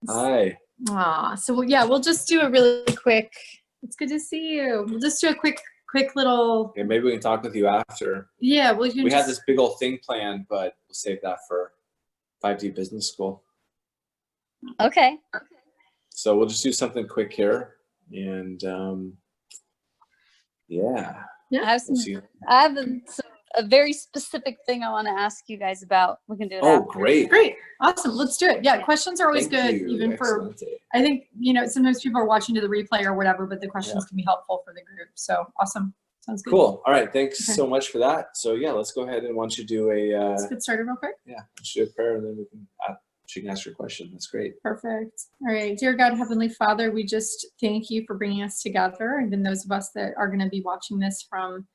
Hi. So yeah, we'll just do a really quick, it's good to see you. We'll just do a quick little. Okay, maybe we can talk with you after. Yeah, we had this big old thing planned, but we'll save that for 5D Business School. Okay. So we'll just do something quick here, and yeah. I have a very specific thing I want to ask you guys about. We can do it. Oh, after. great! Awesome. Let's do it. Yeah, questions are always good, even Excellent. for. I think sometimes people are watching to the replay or whatever, but the questions can be helpful for the group. So awesome. Sounds good. Cool. All right. Thanks so much for that. So yeah, let's go ahead and once you do a. Let's get started real quick. Yeah, let's do a prayer, and then we can. She can ask your question. That's great. Perfect. All right. Dear God, Heavenly Father, we just thank you for bringing us together. And then those of us that are going to be watching this from,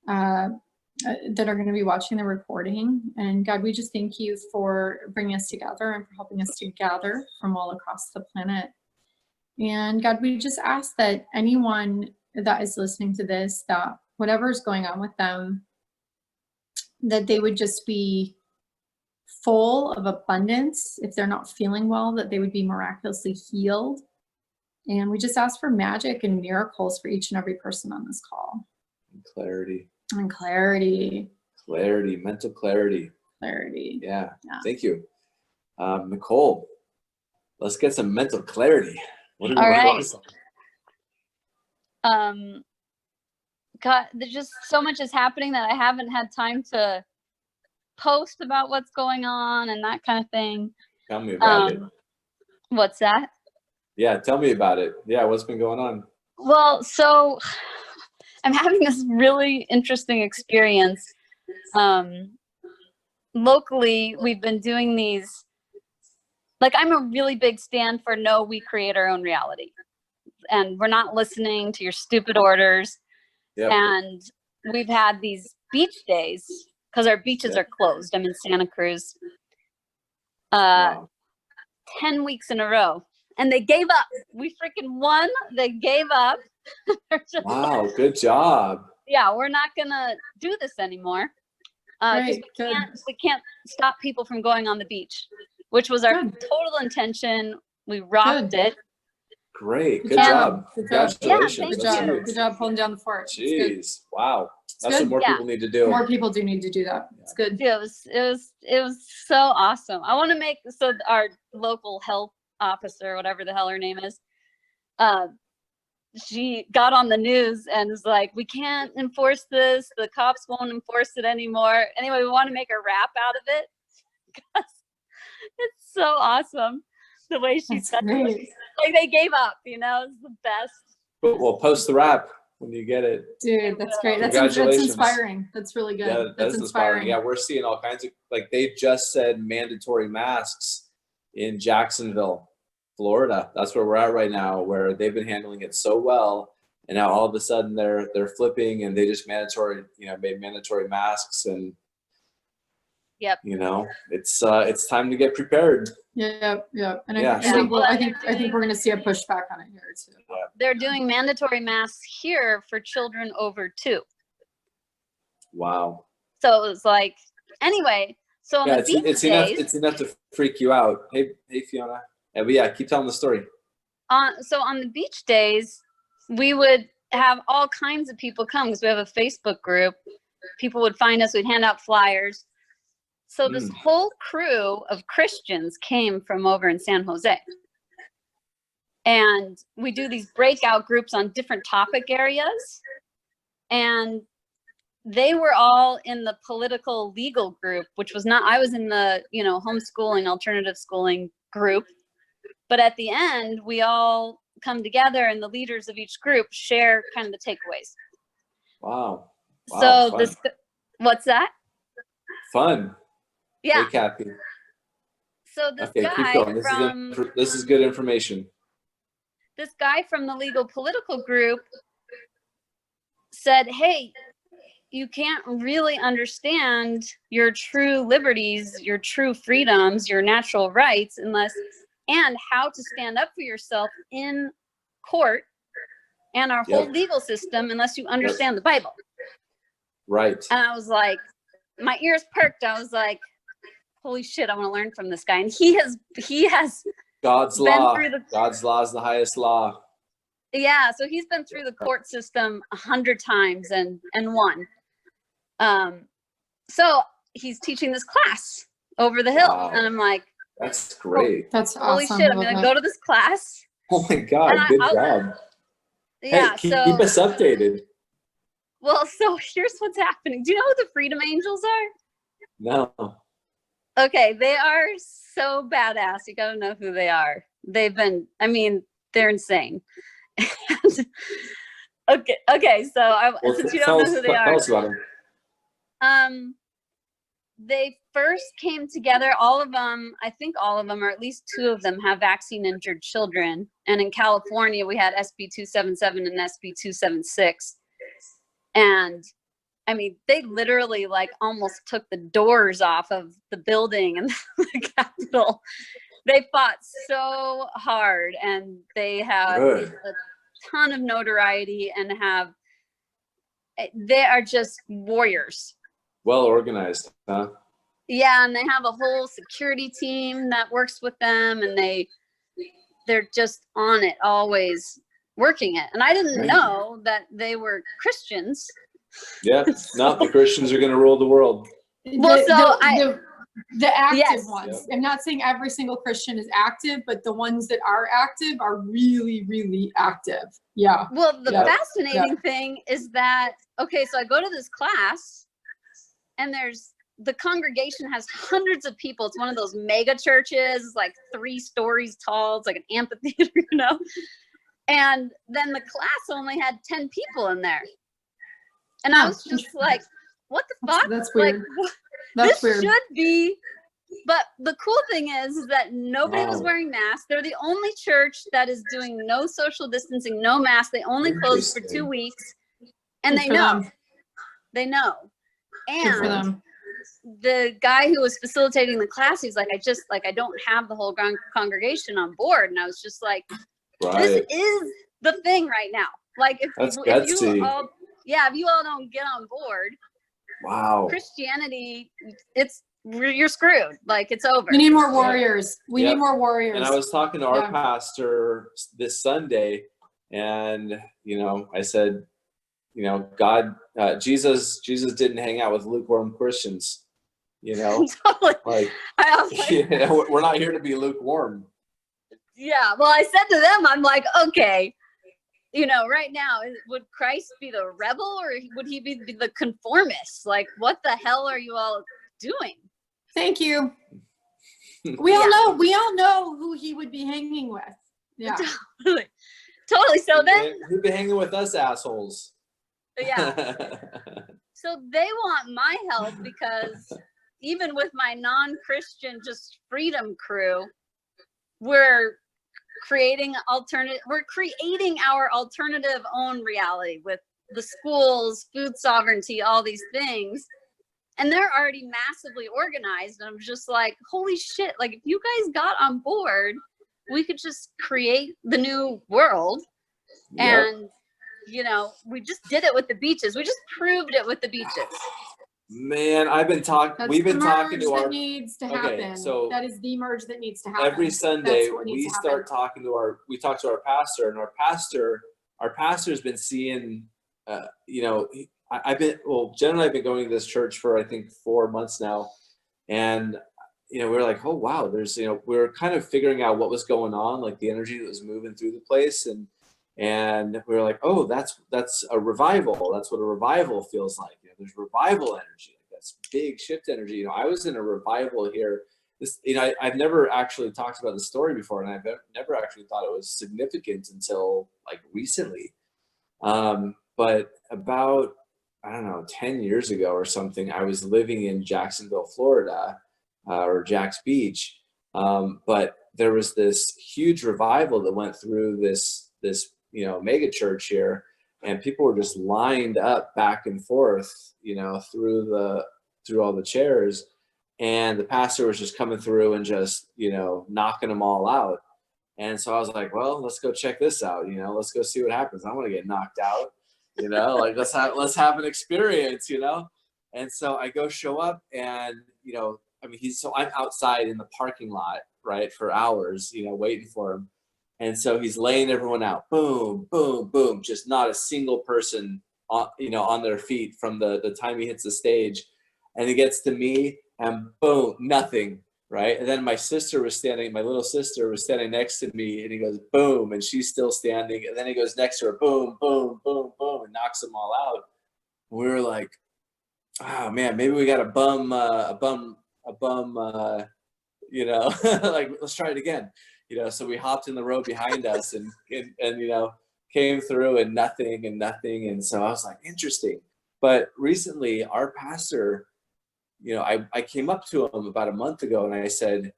that are going to be watching the recording. And God, we just thank you for bringing us together and for helping us to gather from all across the planet. And God, we just ask that anyone that is listening to this, that whatever is going on with them, that they would just be full of abundance. If they're not feeling well, that they would be miraculously healed. And we just ask for magic and miracles for each and every person on this call. And clarity. And clarity. Clarity, mental clarity. Clarity. Yeah. Thank you. Nicole, let's get some mental clarity. What do we want to focus on? God, there's just so much is happening that I haven't had time to post about what's going on and that kind of thing. Tell me about it. What's that? Yeah, tell me about it. Yeah, what's been going on? Well, so I'm having this really interesting experience. Locally, we've been doing these, like I'm a really big stand for no, we create our own reality. And we're not listening to your stupid orders. Yep. And we've had these beach days because our beaches are closed. I'm in Santa Cruz. 10 weeks in a row. And they gave up. We freaking won. They gave up. Wow, good job. Yeah, we're not going to do this anymore. Right, we can't stop people from going on the beach, which was our total intention. We rocked it. Great. Good job. Congratulations. Yeah, good job pulling down the fort. Jeez. Wow. That's what more people need to do. More people do need to do that. It's good. Yeah, it was so awesome. I want to make our local health officer, whatever the hell her name is, she got on the news and was like, we can't enforce this. The cops won't enforce it anymore. Anyway, we want to make a rap out of it because it's so awesome the way she said it. Like they gave up, it's the best. We'll post the rap when you get it. Dude, that's great. That's inspiring. That's really good. Yeah, that's inspiring. Yeah, we're seeing all kinds of, like they just said mandatory masks in Jacksonville, Florida. That's where we're at right now, where they've been handling it so well. And now all of a sudden they're flipping and they just made mandatory masks and yep. It's time to get prepared. Yeah. And I think we're going to see a pushback on it here too. Yeah. They're doing mandatory masks here for children over 2. Wow. So it was like, anyway. So on the beach days, it's enough to freak you out. Hey Fiona. Keep telling the story. So on the beach days, we would have all kinds of people come because we have a Facebook group. People would find us. We'd hand out flyers. So this whole crew of Christians came from over in San Jose. And we do these breakout groups on different topic areas. And they were all in the political legal group, which was not, I was in the, homeschooling, alternative schooling group. But at the end, we all come together and the leaders of each group share kind of the takeaways. Wow. So what's that? Fun. Yeah. Hey, Kathy. So this keep going. This is good information. This guy from the legal political group said, hey, you can't really understand your true liberties, your true freedoms, your natural rights, and how to stand up for yourself in court and our whole legal system unless you understand the Bible. Right. And I was like, my ears perked. I was like, holy shit, I want to learn from this guy. And he has God's been law. through the God's law is the highest law. Yeah, so he's been through the court system 100 times and won. So he's teaching this class over the hill, Wow. and I'm like, That's great. That's holy awesome. shit, I I'm love gonna that. go to this class. Oh my God, And good I'll- job. Yeah, Hey, keep so us updated. well, so here's what's happening. Do you know who the Freedom Angels are? No. Okay, they are so badass. You gotta know who they are. They're insane. Okay, so Well, since you don't know who they tell are, us about them. they first came together. All of them, I think all of them, or at least two of them, have vaccine injured children. And in California, we had SB 277 and SB 276. And I mean, they literally like almost took the doors off of the building and the Capitol. They fought so hard, and they have Good. a ton of notoriety and they are just warriors. Well organized, huh? Yeah, and they have a whole security team that works with them, and they're just on it, always working it. And I didn't Right. know that they were Christians. Yeah. No, the Christians are going to rule the world. Well, The active Yes. ones. I'm not saying every single Christian is active, but the ones that are active are really, really active. Yeah. Well, the Yeah. fascinating thing is that, okay, so I go to this class, and the congregation has hundreds of people. It's one of those mega churches, it's like 3 stories tall. It's like an amphitheater, you know? And then the class only had 10 people in there. And I was just like, what the fuck? That's Like, weird. That's this weird. should be, but the cool thing is that nobody was Wow. wearing masks. They're the only church that is doing no social distancing, no mask. They only closed for 2 Interesting. weeks, and Good they for know. them. They know. Good for And them. the guy who was facilitating the class, he's like, I don't have the whole congregation on board. And I was just like, this Right. is the thing right now. Like, That's if gutsy. you all don't get on board, Wow. Christianity, you're screwed. Like, it's over. We need more warriors. We Yep. need more warriors. And I was talking to our Yeah. pastor this Sunday, and I said, God, Jesus didn't hang out with lukewarm Christians. Totally. Like, I was like, we're not here to be lukewarm. yeah. Well, I said to them, I'm like, okay, right now, would Christ be the rebel, or would he be the conformist? Like, what the hell are you all doing? Thank you. We all know who he would be hanging with. Yeah. Totally. So then, Who'd be hanging with us assholes? yeah. So they want my help because even with my non-Christian, just freedom crew, we're creating our alternative own reality with the schools, food sovereignty, all these things. And they're already massively organized. And I'm just like, holy shit. Like, if you guys got on board, we could just create the new world. Yep. And, we just did it with the beaches. We just proved it with the beaches. Man, we've been talking to that needs to happen. so that is the merge that needs to happen. every Sunday That's what needs we to start happen. talking to we talk to our pastor, and our pastor's been seeing, generally I've been going to this church for I think 4 months now, and we're like, oh wow, there's we're kind of figuring out what was going on, like the energy that was moving through the place, and we were like, oh, that's a revival. That's what a revival feels like. There's revival energy. That's big shift energy. I was in a revival here. This, I've never actually talked about the story before, and I've never actually thought it was significant until like recently. But about, I don't know, 10 years ago or something, I was living in Jacksonville, Florida, or Jax Beach. But there was this huge revival that went through this mega church here, and people were just lined up back and forth, through all the chairs, and the pastor was just coming through and just, knocking them all out. And so I was like, well, let's go check this out. Let's go see what happens. I want to get knocked out, like let's have an experience, And so I go show up, and, I'm outside in the parking lot right, for hours, waiting for him. And so he's laying everyone out, boom, boom, boom, just not a single person on their feet from the time he hits the stage. And he gets to me and boom, nothing, right? And then my little sister was standing next to me, and he goes, boom, and she's still standing. And then he goes next to her, boom, boom, boom, boom, and knocks them all out. And we were like, oh man, maybe we got a bum, like, let's try it again. So we hopped in the row behind us and came through and nothing. And so I was like, interesting. But recently our pastor, I came up to him about a month ago and I said,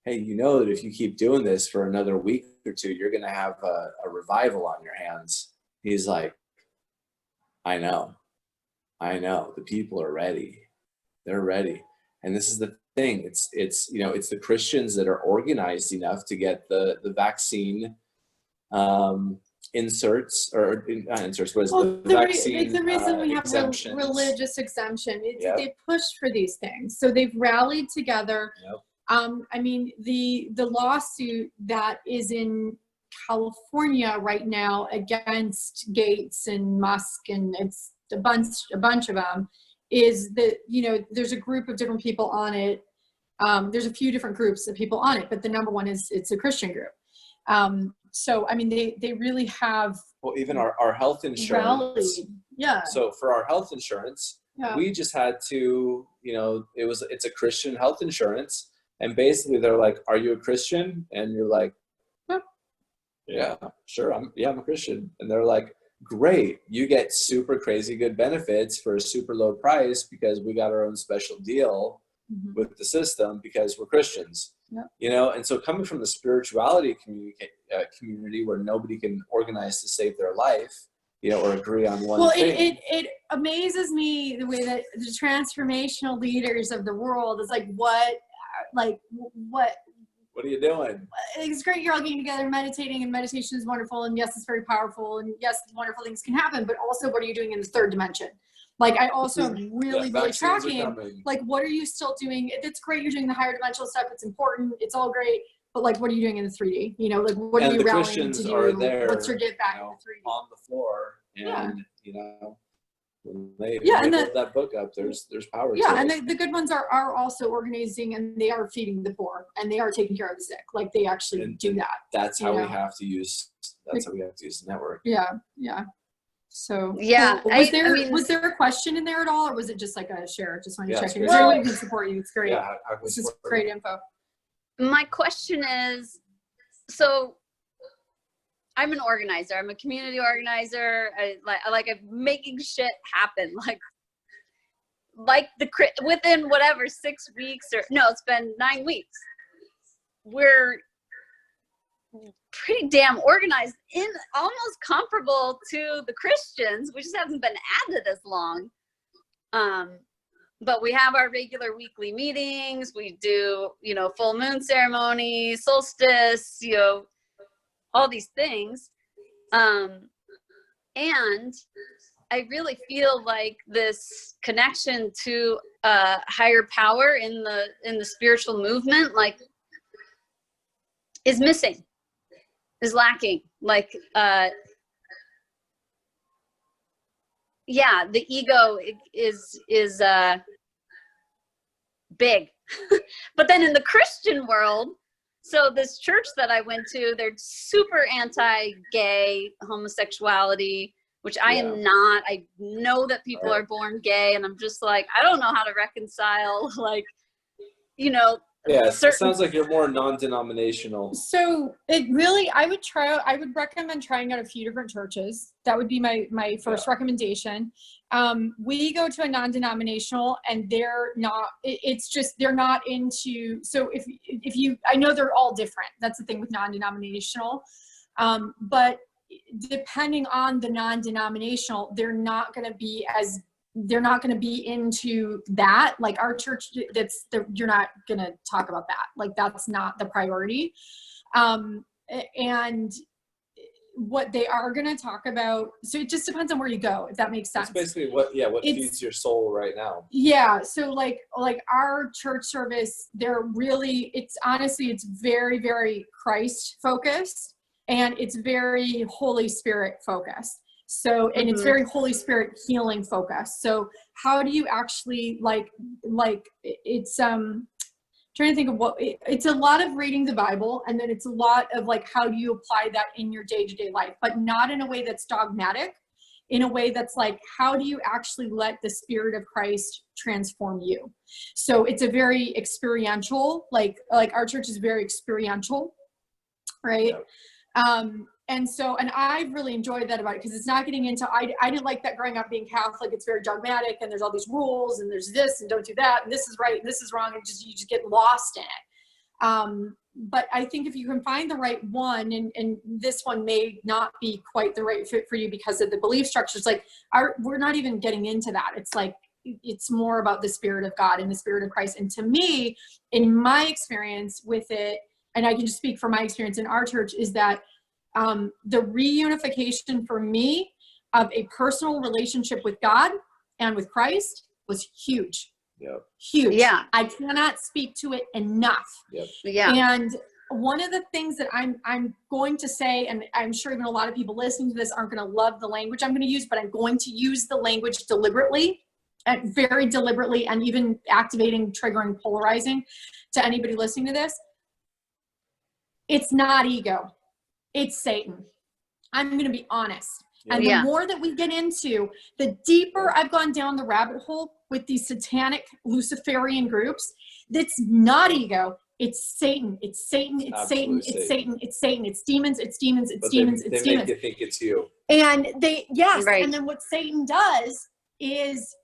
hey, that if you keep doing this for another week or two, you're going to have a revival on your hands. He's like, I know. The people are ready. They're ready. And this is the thing. It's the Christians that are organized enough to get the vaccine inserts, or not inserts, what is the vaccine the reason we have exemptions. Religious exemption. Yep. They pushed for these things. So they've rallied together. Yep. The lawsuit that is in California right now against Gates and Musk, and it's a bunch of them, is that, there's a group of different people on it. There's a few different groups of people on it, but the number one is it's a Christian group. So, they really have. Well, even our health insurance. Rallied. Yeah. So for our health insurance, we just had to, it's a Christian health insurance. And basically they're like, are you a Christian? And you're like, yeah, sure. I'm a Christian. And they're like, great. You get super crazy good benefits for a super low price because we got our own special deal with the system because we're Christians. Yep. And so coming from the spirituality community where nobody can organize to save their life, or agree on one thing. It amazes me the way that the transformational leaders of the world is like, what are you doing? It's great you're all getting together meditating, and meditation is wonderful, and yes, it's very powerful, and yes, wonderful things can happen, but also what are you doing in the third dimension? Like, I also am really tracking, like, what are you still doing? It's great you're doing the higher dimensional stuff. It's important. It's all great. But, like, what are you doing in the 3D? Like, what are you rallying to do? Are there, what's your give back in the 3D? On the floor. And, when they put that book up, there's power to it. And the good ones are also organizing, and they are feeding the poor, and they are taking care of the sick. Like, they actually do that. That's how we have to use the network. Yeah. So yeah, was there a question in there at all, or was it just like a share? Just want to check in. We can support you. It's great. Yeah, this is great info. My question is, so I'm an organizer. I'm a community organizer. I like making shit happen. Like within whatever 6 weeks, or no, it's been 9 weeks. We're pretty damn organized, in almost comparable to the Christians. We just haven't been at it as long. But we have our regular weekly meetings. We do, full moon ceremony, solstice, all these things. And I really feel like this connection to a higher power in the spiritual movement, like, is missing, is lacking. Like, the ego is big. But then in the Christian world, so this church that I went to, they're super anti-gay, homosexuality, which I am not. I know that people are born gay, and I'm just like, I don't know how to reconcile, like, Yeah, it sounds like you're more non-denominational. So I would recommend trying out a few different churches. That would be my first recommendation. We go to a non-denominational, and they're not into, so if you, I know they're all different. That's the thing with non-denominational. But depending on the non-denominational, they're not going to be into that. Like, our church, you're not going to talk about that. Like, that's not the priority. And what they are going to talk about, so it just depends on where you go, if that makes sense. That's basically what feeds your soul right now. Yeah. So like our church service, it's honestly, it's very, very Christ focused, and it's very Holy Spirit focused. So, and it's very Holy Spirit healing focused. So how do you actually it's, trying to think of it's a lot of reading the Bible, and then it's a lot of like, how do you apply that in your day-to-day life, but not in a way that's dogmatic, in a way that's like, how do you actually let the Spirit of Christ transform you? So it's a very experiential, like our church is very experiential, right? Yeah. And I've really enjoyed that about it, because it's not getting into, I didn't like that growing up being Catholic. It's very dogmatic, and there's all these rules, and there's this, and don't do that, and this is right, and this is wrong, and you just get lost in it. But I think if you can find the right one, and this one may not be quite the right fit for you because of the belief structures, like we're not even getting into that. It's like, it's more about the Spirit of God and the Spirit of Christ. And to me, in my experience with it, and I can just speak from my experience in our church, is that the reunification for me of a personal relationship with God and with Christ was huge. Yep. Huge. Yeah. I cannot speak to it enough. Yep. Yeah. And one of the things that I'm going to say, and I'm sure even a lot of people listening to this aren't going to love the language I'm going to use, but I'm going to use the language deliberately, and very deliberately, and even activating, triggering, polarizing to anybody listening to this. It's not ego. It's Satan. I'm going to be honest. And the more that we get into, the deeper I've gone down the rabbit hole with these satanic Luciferian groups, that's not ego. It's Satan. It's Satan. It's Satan. It's Satan. It's Satan. It's demons. It's demons. It's demons. It's demons. They make you think it's you. And Right. And then what Satan does is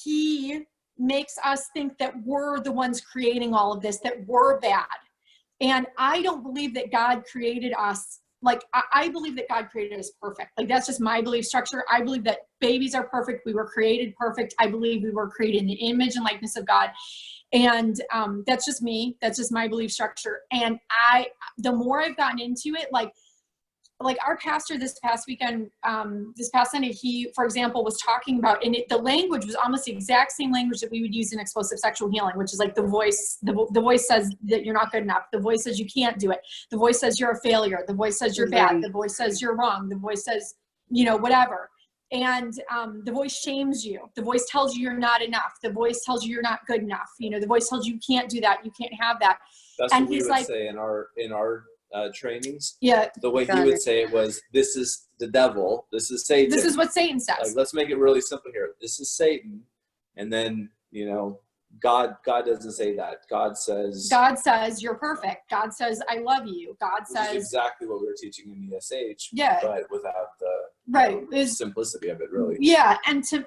he makes us think that we're the ones creating all of this, that we're bad. And I don't believe that God created us. Like, I believe that God created us perfect. Like, that's just my belief structure. I believe that babies are perfect. We were created perfect. I believe we were created in the image and likeness of God. And that's just me. That's just my belief structure. And the more I've gotten into it, like our pastor this past weekend, this past Sunday, he, for example, was talking about, and the language was almost the exact same language that we would use in explosive sexual healing, which is like the voice says that you're not good enough. The voice says you can't do it. The voice says you're a failure. The voice says you're bad. The voice says you're wrong. The voice says, whatever. And the voice shames you. The voice tells you you're not enough. The voice tells you you're not good enough. The voice tells you can't do that. You can't have that. That's and what we would say in our trainings. Yeah. The way he would say it was, this is the devil. This is Satan. This is what Satan says. Like, let's make it really simple here. This is Satan. And then, God doesn't say that. God says you're perfect. God says I love you. God says exactly what we were teaching in ESH. Yeah. But without the simplicity of it, really. Yeah, and to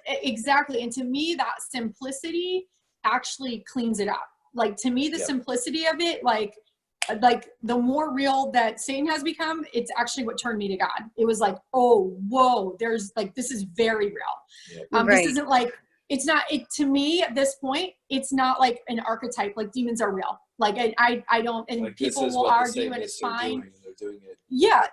me, that simplicity actually cleans it up. Like, to me, the simplicity of it, like the more real that Satan has become, it's actually what turned me to God. It was like, oh, whoa, there's like, this is very real. Yep. This isn't like, it's not, to me at this point, it's not like an archetype, like demons are real. Like I don't, and like, people will argue and it's fine. They're doing it. Yeah.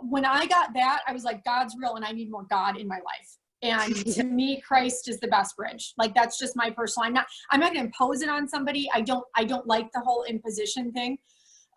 When I got that, I was like, God's real and I need more God in my life. And to me, Christ is the best bridge. Like, that's just my personal, I'm not going to impose it on somebody. I don't like the whole imposition thing.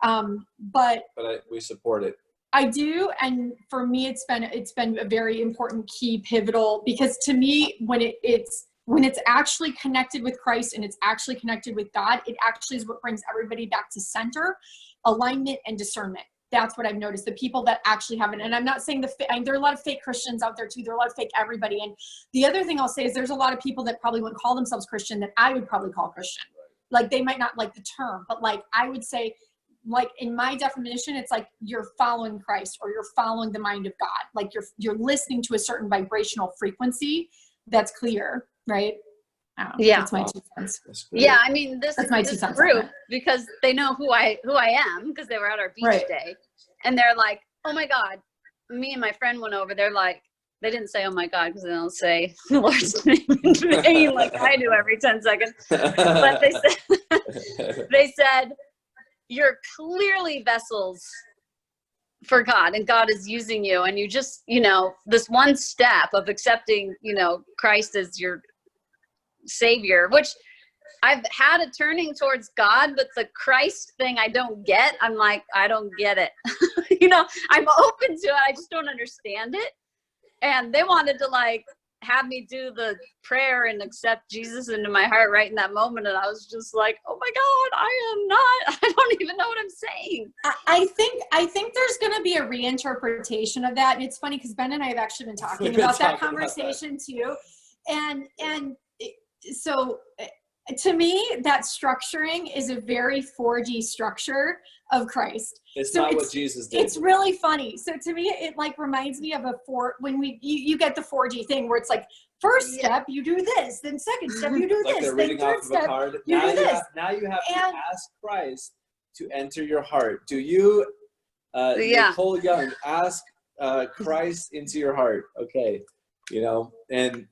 But we support it. I do. And for me, it's been a very important key pivotal, because to me, when it's actually connected with Christ and it's actually connected with God, it actually is what brings everybody back to center, alignment, and discernment. That's what I've noticed. The people that actually have it. And I'm not saying there are a lot of fake Christians out there too. There are a lot of fake everybody. And the other thing I'll say is there's a lot of people that probably wouldn't call themselves Christian that I would probably call Christian. Like, they might not like the term, but like, I would say, like, in my definition, it's like you're following Christ or you're following the mind of God. Like, you're listening to a certain vibrational frequency that's clear, right? Yeah. That's my 2 cents. Yeah, I mean, this sense group, because they know who I am, because they were at our beach day, and they're like, oh my God. Me and my friend went over. They're like, they didn't say oh my God, because they don't say the Lord's name in vain like I do every 10 seconds. But they said, you're clearly vessels for God, and God is using you, and you just, you know, this one step of accepting, you know, Christ as your savior, which I've had a turning towards God, but the Christ thing I don't get. I'm like, I don't get it. You know, I'm open to it. I just don't understand it. And they wanted to like have me do the prayer and accept Jesus into my heart right in that moment. And I was just like, oh my God, I don't even know what I'm saying. I think there's going to be a reinterpretation of that. And it's funny because Ben and I have actually been talking We've been about that talking about conversation too. So to me, that structuring is a very 4D structure of Christ. It's So not what Jesus did. It's really funny. So to me, it like reminds me of you get the 4D thing where it's like, first step, you do this, then second step, you do Like this, they're then reading third off of a step, card. you Now do this. you have to And- ask Christ to enter your heart. Do you, Nicole Young, ask Christ into your heart? Okay, you know, and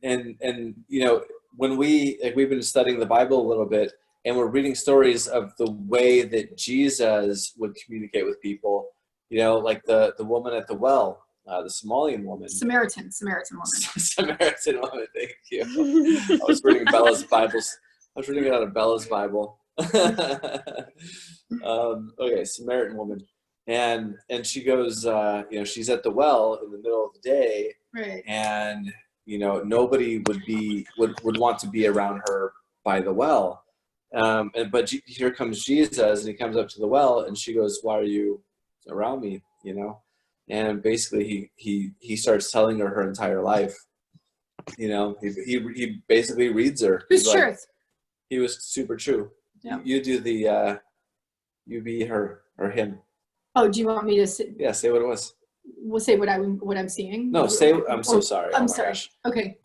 you know, when we've been studying the Bible a little bit, and we're reading stories of the way that Jesus would communicate with people, you know, like the woman at the well, the Somalian woman. Samaritan woman. Samaritan woman, thank you. I was reading Bella's Bibles. I was reading it out of Bella's Bible. Okay, Samaritan woman. And she goes, you know, she's at the well in the middle of the day, Right. and you know, nobody would want to be around her by the well. But here comes Jesus, and he comes up to the well, and she goes, "Why are you around me?" You know, and basically he starts telling her entire life. You know, he basically reads her. Who's He's like, truth? he was super true. Yeah. You do the you be her or him. Oh, do you want me to Yeah, say what it was. we'll say what I'm seeing? No, say. I'm so sorry. I'm oh my sorry. Gosh. Okay.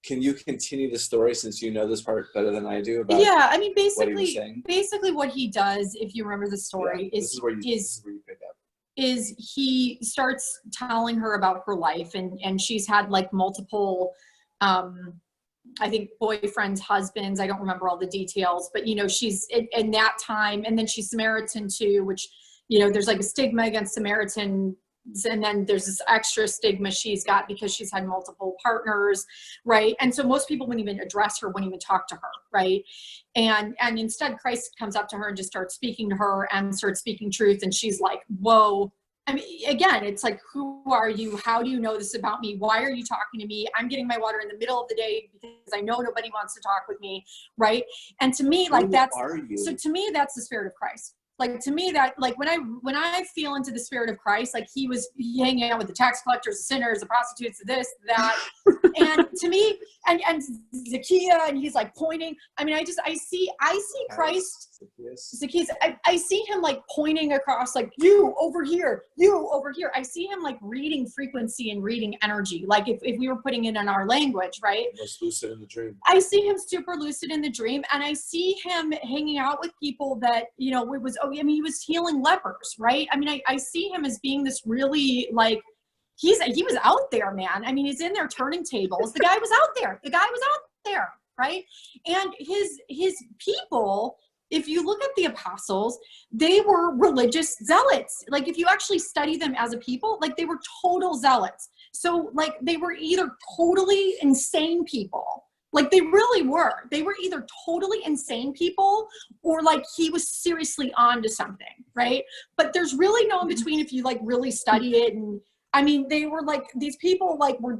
Can you continue the story since you know this part better than I do about Yeah, I mean, what he was basically saying? what he does, if you remember the story, Yeah, this is where you pick up. is he starts telling her about her life, and she's had like multiple, I think boyfriends, husbands, I don't remember all the details, but you know, she's in that time, and then she's Samaritan too, which, you know, there's like a stigma against Samaritans, and then there's this extra stigma she's got because she's had multiple partners, right? And so most people wouldn't even address her, wouldn't even talk to her, right? And instead Christ comes up to her and just starts speaking to her and starts speaking truth, and she's like, whoa. I mean, again, it's like, who are you? How do you know this about me? Why are you talking to me? I'm getting my water in the middle of the day because I know nobody wants to talk with me, right? And to me, like, so to me, that's the Spirit of Christ. Like, to me, that, like, when I feel into the Spirit of Christ, like he was hanging out with the tax collectors, the sinners, the prostitutes, this, that, and to me, and Zacchaeus, and he's like pointing. I mean, I see Christ. Zacchaeus, I see him like pointing across, like, you over here, you over here. I see him like reading frequency and reading energy. Like if we were putting it in our language, right? Most lucid in the dream. I see him super lucid in the dream, and I see him hanging out with people that, you know, he was healing lepers, right? I mean, I see him as being this really, like, he was out there, man. I mean, he's in there turning tables. The guy was out there, right? And his people, if you look at the apostles, they were religious zealots. Like, if you actually study them as a people, like, they were total zealots. So, like, they were either totally insane people, like they really were. They were either totally insane people, or like he was seriously on to something, right? But there's really no in between if you like really study it. And I mean, they were like, these people like were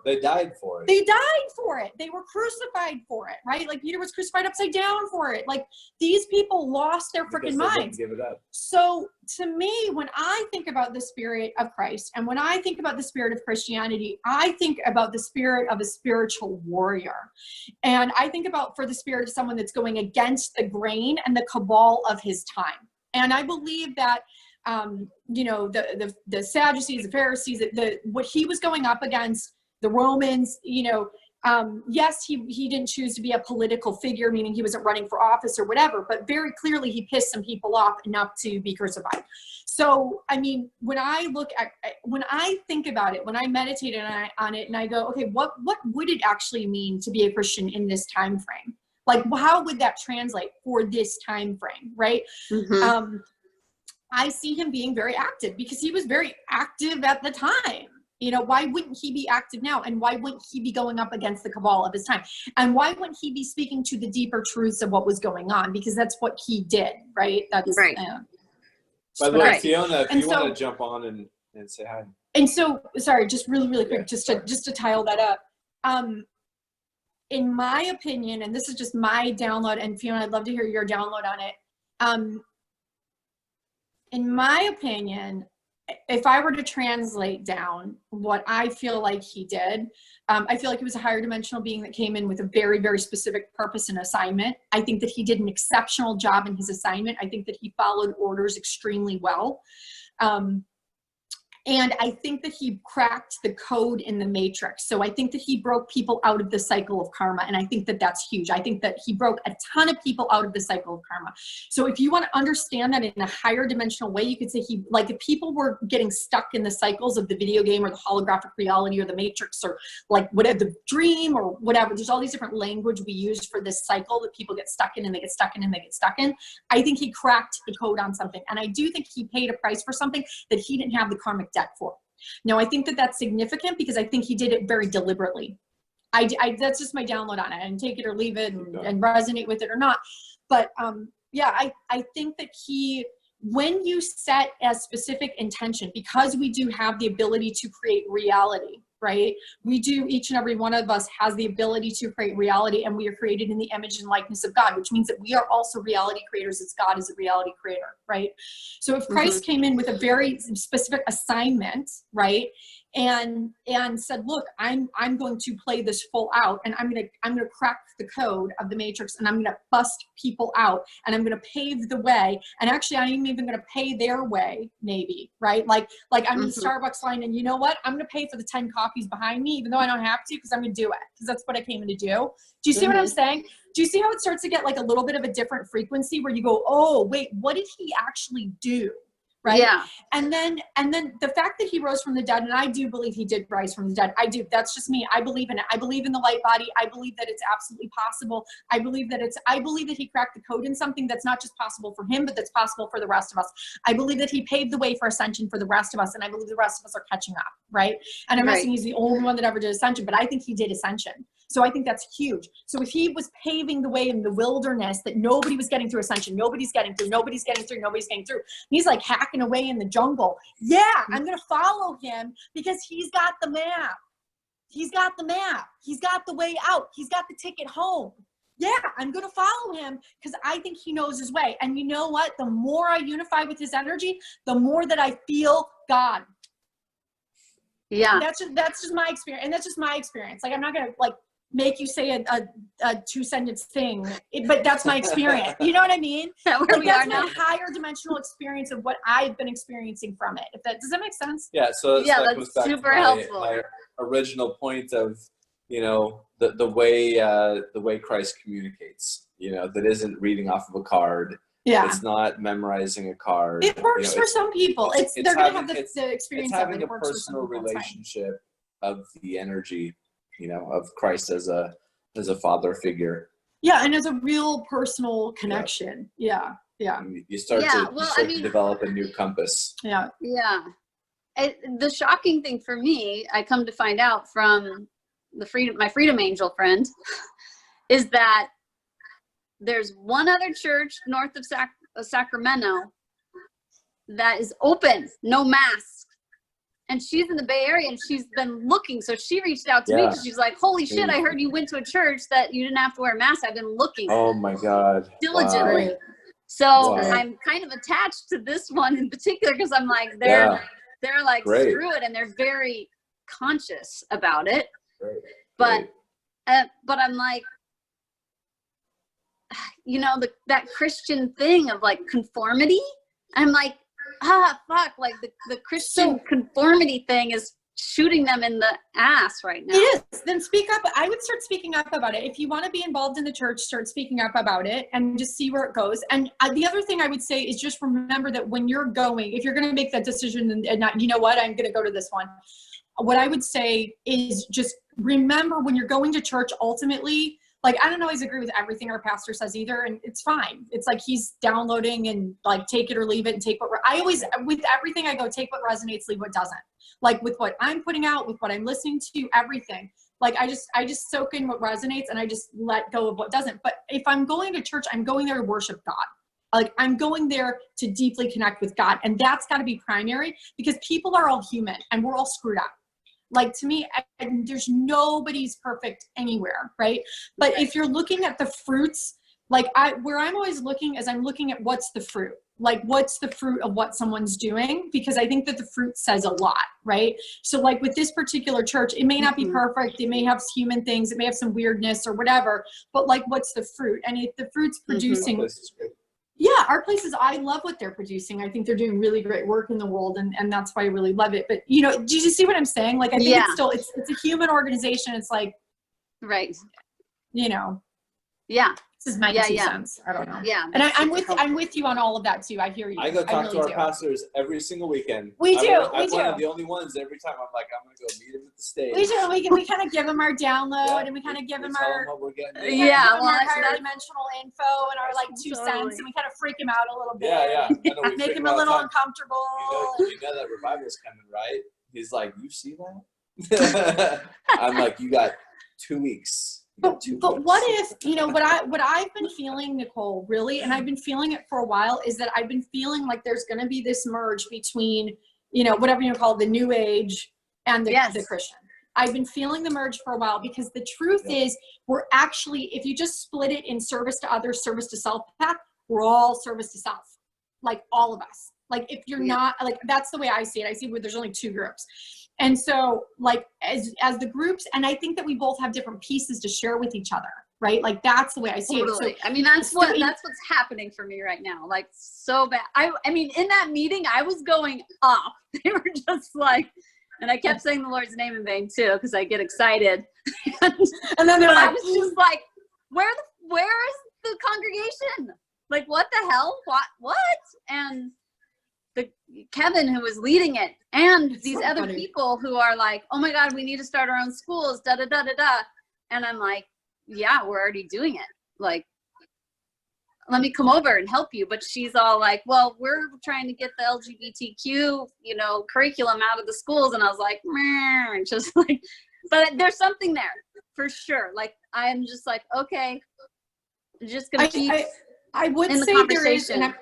they died for it. They died for it. They were crucified for it, right? Like Peter was crucified upside down for it. Like, these people lost their freaking minds. Give it up. So to me, when I think about the Spirit of Christ, and when I think about the spirit of Christianity, I think about the spirit of a spiritual warrior. And I think about for the spirit of someone that's going against the grain and the cabal of his time. And I believe that you know, the Sadducees, the Pharisees, what he was going up against, the Romans, you know, yes, he didn't choose to be a political figure, meaning he wasn't running for office or whatever, but very clearly he pissed some people off enough to be crucified. So, I mean, when I think about it, when I meditate on it and I go, okay, what would it actually mean to be a Christian in this time frame? Like, how would that translate for this time frame, right? Mm-hmm. I see him being very active because he was very active at the time. You know, why wouldn't he be active now? And why wouldn't he be going up against the cabal of his time? And why wouldn't he be speaking to the deeper truths of what was going on? Because that's what he did, right? That's Right. By the way, Right. Fiona, if And you so- want to jump on and say hi. And so, sorry, just really quick, Yeah, just sorry. to tie all that up. In my opinion, and this is just my download, and Fiona, I'd love to hear your download on it. In my opinion, if I were to translate down what I feel like he did, I feel like it was a higher dimensional being that came in with a very, very specific purpose and assignment. I think that he did an exceptional job in his assignment. I think that he followed orders extremely well. And I think that he cracked the code in the matrix. So I think that he broke people out of the cycle of karma. And I think that that's huge. I think that he broke a ton of people out of the cycle of karma. So if you want to understand that in a higher dimensional way, you could say if people were getting stuck in the cycles of the video game or the holographic reality or the matrix or like whatever, the dream or whatever, there's all these different language we use for this cycle that people get stuck in and they get stuck in and they get stuck in. I think he cracked the code on something. And I do think he paid a price for something that he didn't have the karmic debt for. Now, I think that that's significant because I think he did it very deliberately. That's just my download on it, and take it or leave it and resonate with it or not. But yeah, I think that when you set a specific intention, because we do have the ability to create reality, right? Each and every one of us has the ability to create reality, and we are created in the image and likeness of God, which means that we are also reality creators as God is a reality creator, right? So if Christ came in with a very specific assignment, right? And said, look, I'm going to play this full out, and I'm gonna crack the code of the matrix, and I'm gonna bust people out, and I'm gonna pave the way, and actually I'm even gonna pay their way, maybe, right? Like I'm in the Starbucks line, and you know what? I'm gonna pay for the 10 coffees behind me, even though I don't have to, because I'm gonna do it, because that's what I came in to do. Do you see what I'm saying? Do you see how it starts to get like a little bit of a different frequency where you go, oh wait, what did he actually do? Right? Yeah. And then the fact that he rose from the dead, and I do believe he did rise from the dead. I do. That's just me. I believe in it. I believe in the light body. I believe that it's absolutely possible. I believe that he cracked the code in something that's not just possible for him, but that's possible for the rest of us. I believe that he paved the way for ascension for the rest of us, and I believe the rest of us are catching up, right? And I'm not saying he's the only one that ever did ascension, but I think he did ascension. So I think that's huge. So if he was paving the way in the wilderness that nobody was getting through ascension, nobody's getting through, he's like hacking away in the jungle. Yeah, I'm going to follow him because he's got the map. He's got the map. He's got the way out. He's got the ticket home. Yeah, I'm going to follow him because I think he knows his way. And you know what? The more I unify with his energy, the more that I feel God. Yeah. That's just my experience. And that's just my experience. Like, I'm not going to like make you say a 2-sentence thing, but that's my experience. You know what I mean? Where Like, we that's are my now. higher dimensional experience of what I've been experiencing from it. Does that make sense? Yeah, so Yeah, that that's goes back to super helpful. my original point of, the way Christ communicates, that isn't reading off of a card. Yeah. It's not memorizing a card. It works for some people. They're going to have the it's experience of it. having It a works for some personal people. It's fine. relationship of the energy, of Christ as a father figure. Yeah, and as a real personal connection. Yeah. And you start Yeah, to develop a new compass. Yeah. Yeah. The shocking thing for me, I come to find out from my Freedom Angel friend, is that there's one other church north of Sacramento that is open, no masks. And she's in the Bay Area, and she's been looking. So she reached out to me because she's like, holy shit, I heard you went to a church that you didn't have to wear a mask. I've been looking. Oh my God. Diligently. Wow. So Wow. I'm kind of attached to this one in particular because I'm like, they're like, Great. screw it. And they're very conscious about it. Great. But I'm like, that Christian thing of like conformity. I'm like, fuck, like the Christian conformity thing is shooting them in the ass right now. It is. Then speak up. I would start speaking up about it. If you want to be involved in the church, start speaking up about it and just see where it goes. And the other thing I would say is just remember that when you're going, if you're going to make that decision and not, you know what, I'm going to go to this one. What I would say is just remember when you're going to church, ultimately, Like, I don't always agree with everything our pastor says either, and it's fine. It's like he's downloading and like take it or leave it, and take what I always, with everything I go, take what resonates, leave what doesn't. Like with what I'm putting out, with what I'm listening to, everything. Like I just soak in what resonates and I just let go of what doesn't. But if I'm going to church, I'm going there to worship God. Like I'm going there to deeply connect with God. And that's got to be primary, because people are all human and we're all screwed up. Like to me, there's nobody's perfect anywhere, right? But if you're looking at the fruits, like where I'm always looking is I'm looking at what's the fruit. Like what's the fruit of what someone's doing? Because I think that the fruit says a lot, right? So like with this particular church, it may not be perfect. It may have human things. It may have some weirdness or whatever, but like what's the fruit? And if the fruit's producing, yeah, our places, I love what they're producing. I think they're doing really great work in the world, and that's why I really love it. But you know, do you see what I'm saying? Like I think it's still, it's a human organization. It's like, right. You know, yeah. this is my 2 cents. I don't know. Yeah. And I'm with you on all of that too. I hear you. I go talk really to our do. pastors every single weekend. We do. I'm one of the only ones every time I'm like, I'm going to go meet him at the stage. We do. We kind of give them our download, and we kind of give them our, what we're getting. Yeah, our higher dimensional info and our like 2 cents, and we kind of freak him out a little bit. Yeah. I know, we Make freak him out a all the little time. uncomfortable. You know that revival's coming, right? He's like, you see that? I'm like, you got 2 weeks. But what if, you know, what I've been feeling, Nicole, really, and I've been feeling it for a while, is that I've been feeling like there's going to be this merge between, you know, whatever you call it, the new age and the Christian. I've been feeling the merge for a while, because the truth is we're actually, if you just split it in service to others, service to self path, we're all service to self, like all of us. Like if you're not, like that's the way I see it. I see where there's only 2 groups. And so like as the groups, and I think that we both have different pieces to share with each other, right? Like that's the way I see it. So, I mean, that's what's happening for me right now. Like so bad. I mean, in that meeting, I was going off. They were just like, and I kept saying the Lord's name in vain too, because I get excited. and then I was just like, where is the congregation? Like, what the hell? What? And Kevin, who was leading it, and these other people who are like, oh my God, we need to start our own schools, da da da da da. And I'm like, yeah, we're already doing it. Like, let me come over and help you. But she's all like, well, we're trying to get the LGBTQ, you know, curriculum out of the schools. And I was like, meh, just like, but there's something there for sure. Like, I'm just like, okay, I'm just gonna keep. I would in the say there is, and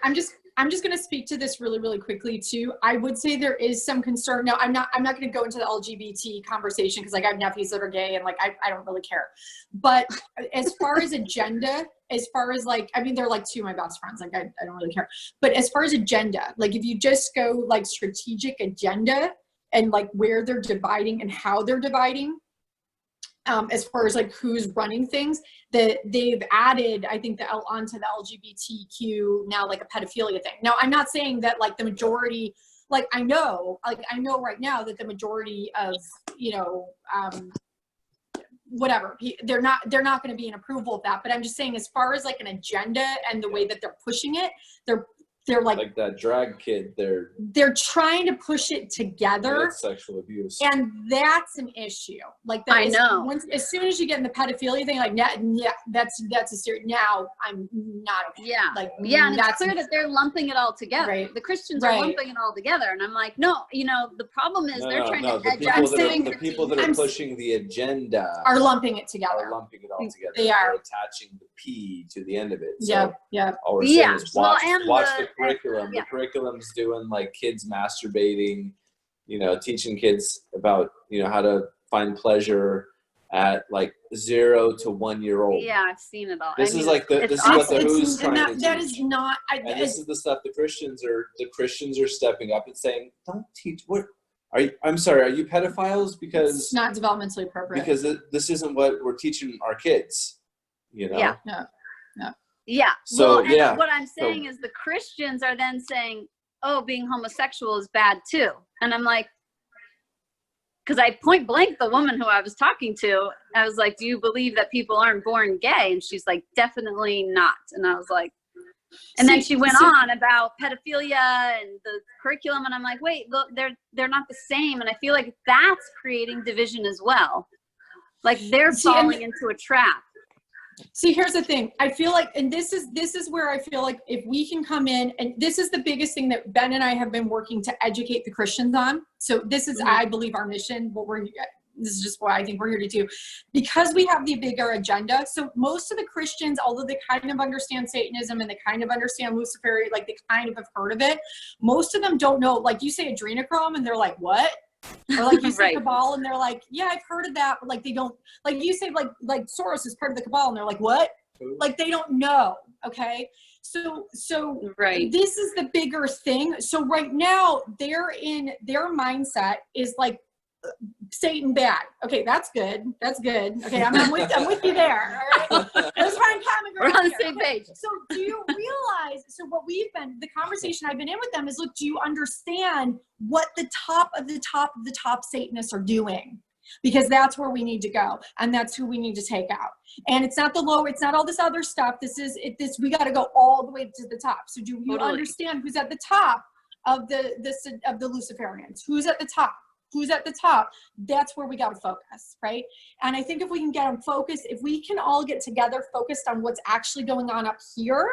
I'm just going to speak to this really, really quickly too. I would say there is some concern. Now, I'm not going to go into the LGBT conversation, because like I have nephews that are gay, and like I don't really care. But as far as agenda, as far as like, I mean, they're like 2 of my best friends. Like I don't really care. But as far as agenda, like if you just go like strategic agenda and like where they're dividing and how they're dividing, as far as like who's running things, that they've added, I think, onto the LGBTQ now, like a pedophilia thing. Now, I'm not saying that like the majority, like I know right now that the majority of, you know, whatever, they're not going to be in approval of that. But I'm just saying, as far as like an agenda and the way that they're pushing it, they're like that drag kid. They're trying to push it together. That's sexual abuse, and that's an issue. Like that, I know. As soon as you get in the pedophilia thing, like yeah, that's a serious. Now I'm not okay. Yeah, like and it's clear that they're lumping it all together. Right. The Christians are lumping it all together, and I'm like, no, you know, the problem is they're trying to edge. The people that are pushing the agenda are lumping it together. Are lumping it all together. They are attaching the P to the end of it. So yeah. All we're saying is watch the curriculum. The curriculum's doing like kids masturbating, you know, teaching kids about, you know, how to find pleasure at like 0 to 1 year old. Yeah, I've seen it all. This is what the Who's trying to teach. That is not. And this is the stuff the Christians are stepping up and saying, don't teach. What are you? I'm sorry. Are you pedophiles? Because it's not developmentally appropriate. Because this isn't what we're teaching our kids. You know. Yeah. No. Yeah. So what I'm saying is the Christians are then saying, oh, being homosexual is bad too. And I'm like, because I point blank the woman who I was talking to, I was like, do you believe that people aren't born gay? And she's like, definitely not. And I was like, and then she went on about pedophilia and the curriculum. And I'm like, wait, look, they're not the same. And I feel like that's creating division as well. Like they're falling into a trap. See, here's the thing. I feel like, and this is where I feel like if we can come in, and this is the biggest thing that Ben and I have been working to educate the Christians on. So this is, I believe, our mission. This is just what I think we're here to do, because we have the bigger agenda. So most of the Christians, although they kind of understand Satanism and they kind of understand Luciferian, like they kind of have heard of it, most of them don't know. Like you say adrenochrome, and they're like, what? Or like you say Right. cabal, and they're like, yeah, I've heard of that, but like they don't, like you say like Soros is part of the cabal, and they're like, what? Like they don't know. Okay, so Right. this is the bigger thing. So right now their mindset is like Satan bad. Okay, that's good. Okay, I'm with you there. All right, let's find common We're ground on the here. same page. So do you realize, so what the conversation I've been in with them is, look, do you understand what the top of the top Satanists are doing? Because that's where we need to go, and that's who we need to take out. And it's not it's not all this other stuff. We got to go all the way to the top. So do you understand who's at the top of the Luciferians? Who's at the top? Who's at the top? That's where we got to focus, right? And I think if we can get them focused, if we can all get together focused on what's actually going on up here,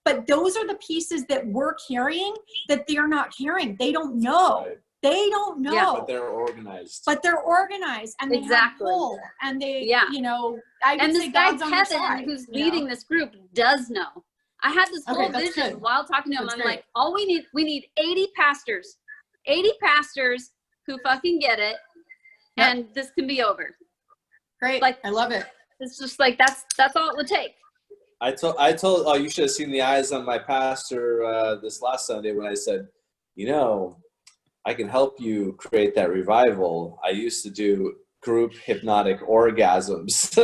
but those are the pieces that we're carrying that they're not carrying. They don't know. Right. They don't know. Yeah. But they're organized. But they're organized, and they Exactly. have pull, and they, Yeah. you know, I would And say this guy God's on their Kevin, side, who's you know? leading this group, does know. I had this Okay, whole that's vision good. while talking to him. That's I'm great. like, all we need 80 pastors who fucking get it, Yep. and this can be over. Great, like- I love it. It's just like that's all it would take. I told oh, you should have seen the eyes on my pastor this last Sunday when I said, you know, I can help you create that revival. I used to do group hypnotic orgasms.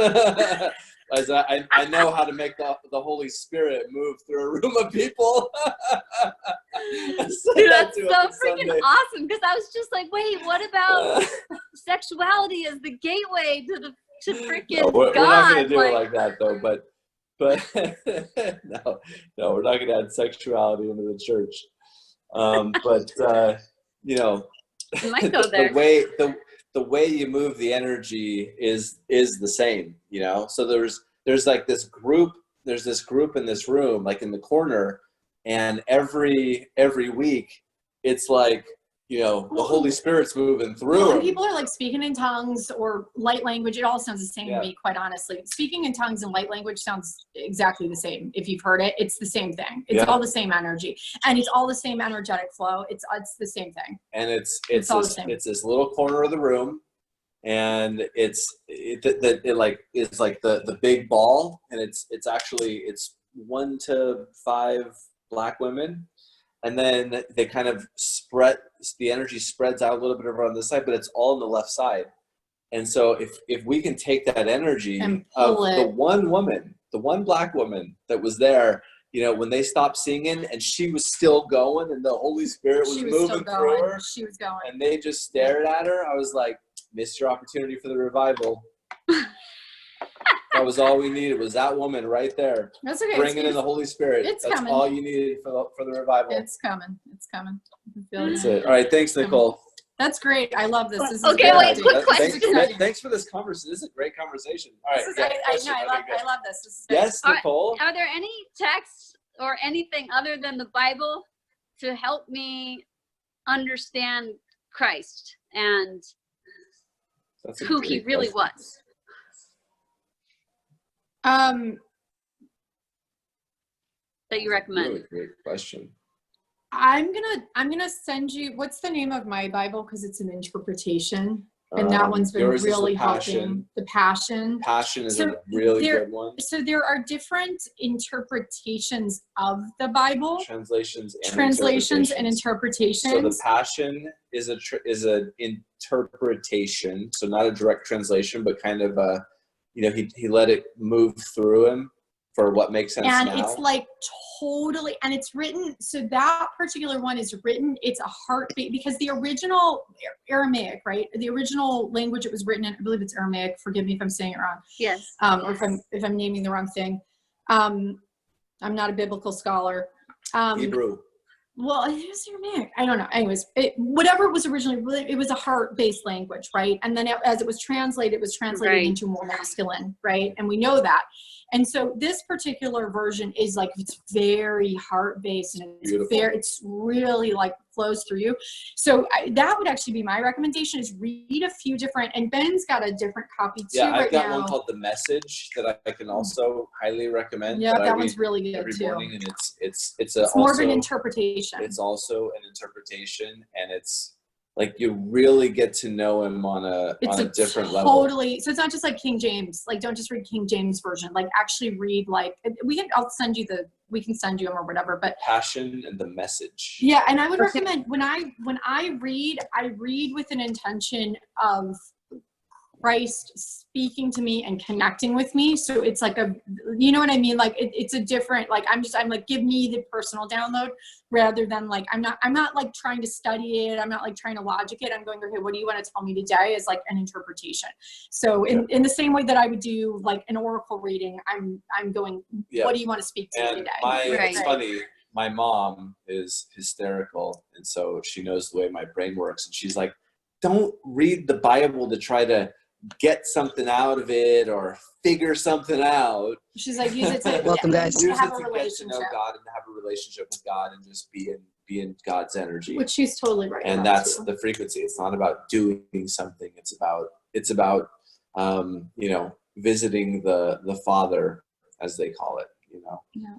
As I know how to make the Holy Spirit move through a room of people. Dude, that's so freaking awesome, because I was just like, wait, what about sexuality as the gateway to freaking No, we're God? not going to do it like that, though. But no, we're not going to add sexuality into the church. But you know, You might go there. the way you move the energy is the same. You know, so there's like this group. There's this group in this room, like in the corner, and every week, it's like, you know, the Holy Spirit's moving through Well, when them. people are like speaking in tongues or light language, it all sounds the same Yeah. to me, quite honestly. Speaking in tongues and light language sounds exactly the same. If you've heard it, it's the same thing. It's Yeah. all the same energy, and it's all the same energetic flow. It's the same thing. And it's all the same. this little corner of the room, and it's like the big ball, and it's 1 to 5 black women, and then they kind of spread, the energy spreads out a little bit over on this side, but it's all on the left side. And so if we can take that energy And of pull the it. one woman, the one black woman that was there, you know, when they stopped singing and she was still going and the Holy Spirit was She was still moving through going. her, She was going. and they just stared at her, I was like, missed your opportunity for the revival. That was all we needed, was that woman right there, That's okay. bringing in the Holy Spirit. it's That's coming. all you needed for the revival. It's coming. It's coming. I can feel That's it. it. All right, thanks, Nicole. That's great. I love this. This is Okay, great. wait, quick That- question. Thanks for this conversation. This is a great conversation. All right. This is, yeah, I question. know. I Okay, good. love this. This is great. Yes, All right. Nicole. Are there any texts or anything other than the Bible to help me understand Christ and That's a who he great really question. was? That you recommend? Really great question. I'm gonna send you. What's the name of my Bible? Because it's an interpretation, and that one's been yours is really the Passion. helping. The Passion. Passion is So a really there- good one. So there are different interpretations of the Bible. Translations and Translations and interpretations. So the interpretations. Passion is an interpretation, so not a direct translation, but kind of a, you know, he let it move through him for what makes sense And now. it's like totally, and it's written, so that particular one is written, it's a heartbeat, because the original Aramaic, right? The original language it was written in, I believe it's Aramaic, forgive me if I'm saying it wrong, Yes. or if I'm naming the wrong thing. I'm not a biblical scholar. Hebrew. well, it was Aramaic. I don't know. Anyways, whatever it was originally, it was a heart-based language, right? And then as it was translated Right. into more masculine, right? And we know that. And so this particular version is like, it's very heart-based, and it's Beautiful. it's really like flows through you. So that would actually be my recommendation, is read a few different, and Ben's got a different copy too Yeah, I've right got now. one called The Message that I can also highly recommend. Yeah, I that read one's really good every too. morning, and it's It's more of an also interpretation. it's also an interpretation, and it's like you really get to know him on a different level. Totally. So it's not just like King James. Like, don't just read King James version. Like, actually read, like, I'll send you we can send you them or whatever. But Passion and The Message. yeah, and I would Okay. recommend when I read with an intention of Christ speaking to me and connecting with me. So it's like you know what I mean? Like it's a different, like, I'm like, give me the personal download, rather than like, I'm not like trying to study it. I'm not like trying to logic it. I'm going, okay, what do you want to tell me today, is like an interpretation. So in the same way that I would do like an oracle reading, I'm going, Yeah. what do you want to speak to me And today? it's funny, my mom is hysterical, and so she knows the way my brain works, and she's like, don't read the Bible to try to get something out of it or figure something out. She's like, use it to Welcome, guys. Use have it a to get to know relationship, God and have a relationship with God, and just be in God's energy. which she's totally right. And about that's too. the frequency. It's not about doing something. It's about visiting the Father, as they call it, Yeah.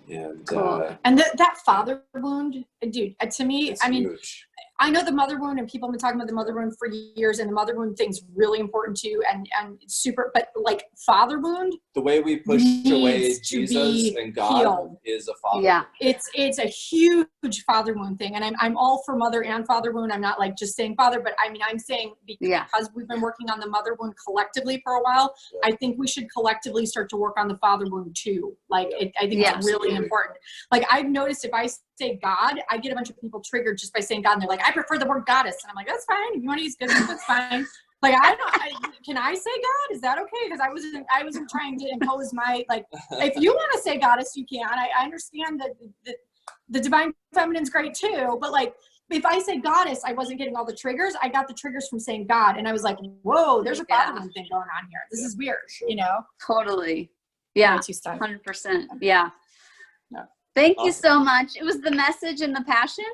And Cool. And that father wound, dude, to me, it's I mean, huge. I know the mother wound, and people have been talking about the mother wound for years, and the mother wound thing's really important too, and it's super, but like father wound, The way we push away needs to Jesus be and God healed. is a father. Yeah. it's a huge father wound thing, and I'm all for mother and father wound. I'm not like just saying father, but I mean, I'm saying because we've been working on the mother wound collectively for a while, Yeah. I think we should collectively start to work on the father wound too. Like, Yeah. I think Yeah. it's really Absolutely. important. Like, I've noticed if I say God, I get a bunch of people triggered just by saying God, and they're like, I prefer the word goddess, and I'm like, that's fine. If you want to use goodness, that's fine. Like, can I say God? Is that okay? Because I wasn't trying to impose my, like, if you want to say goddess, you can. I understand that the divine feminine's great too, but like, if I say goddess, I wasn't getting all the triggers. I got the triggers from saying God, and I was like, whoa, there's a Yeah. fatherhood thing going on here. This is weird, Sure. you know? Totally. Yeah. My 2 cents. 100%. Yeah. Yeah. Thank you Awesome. so much. It was The Message and The Passion.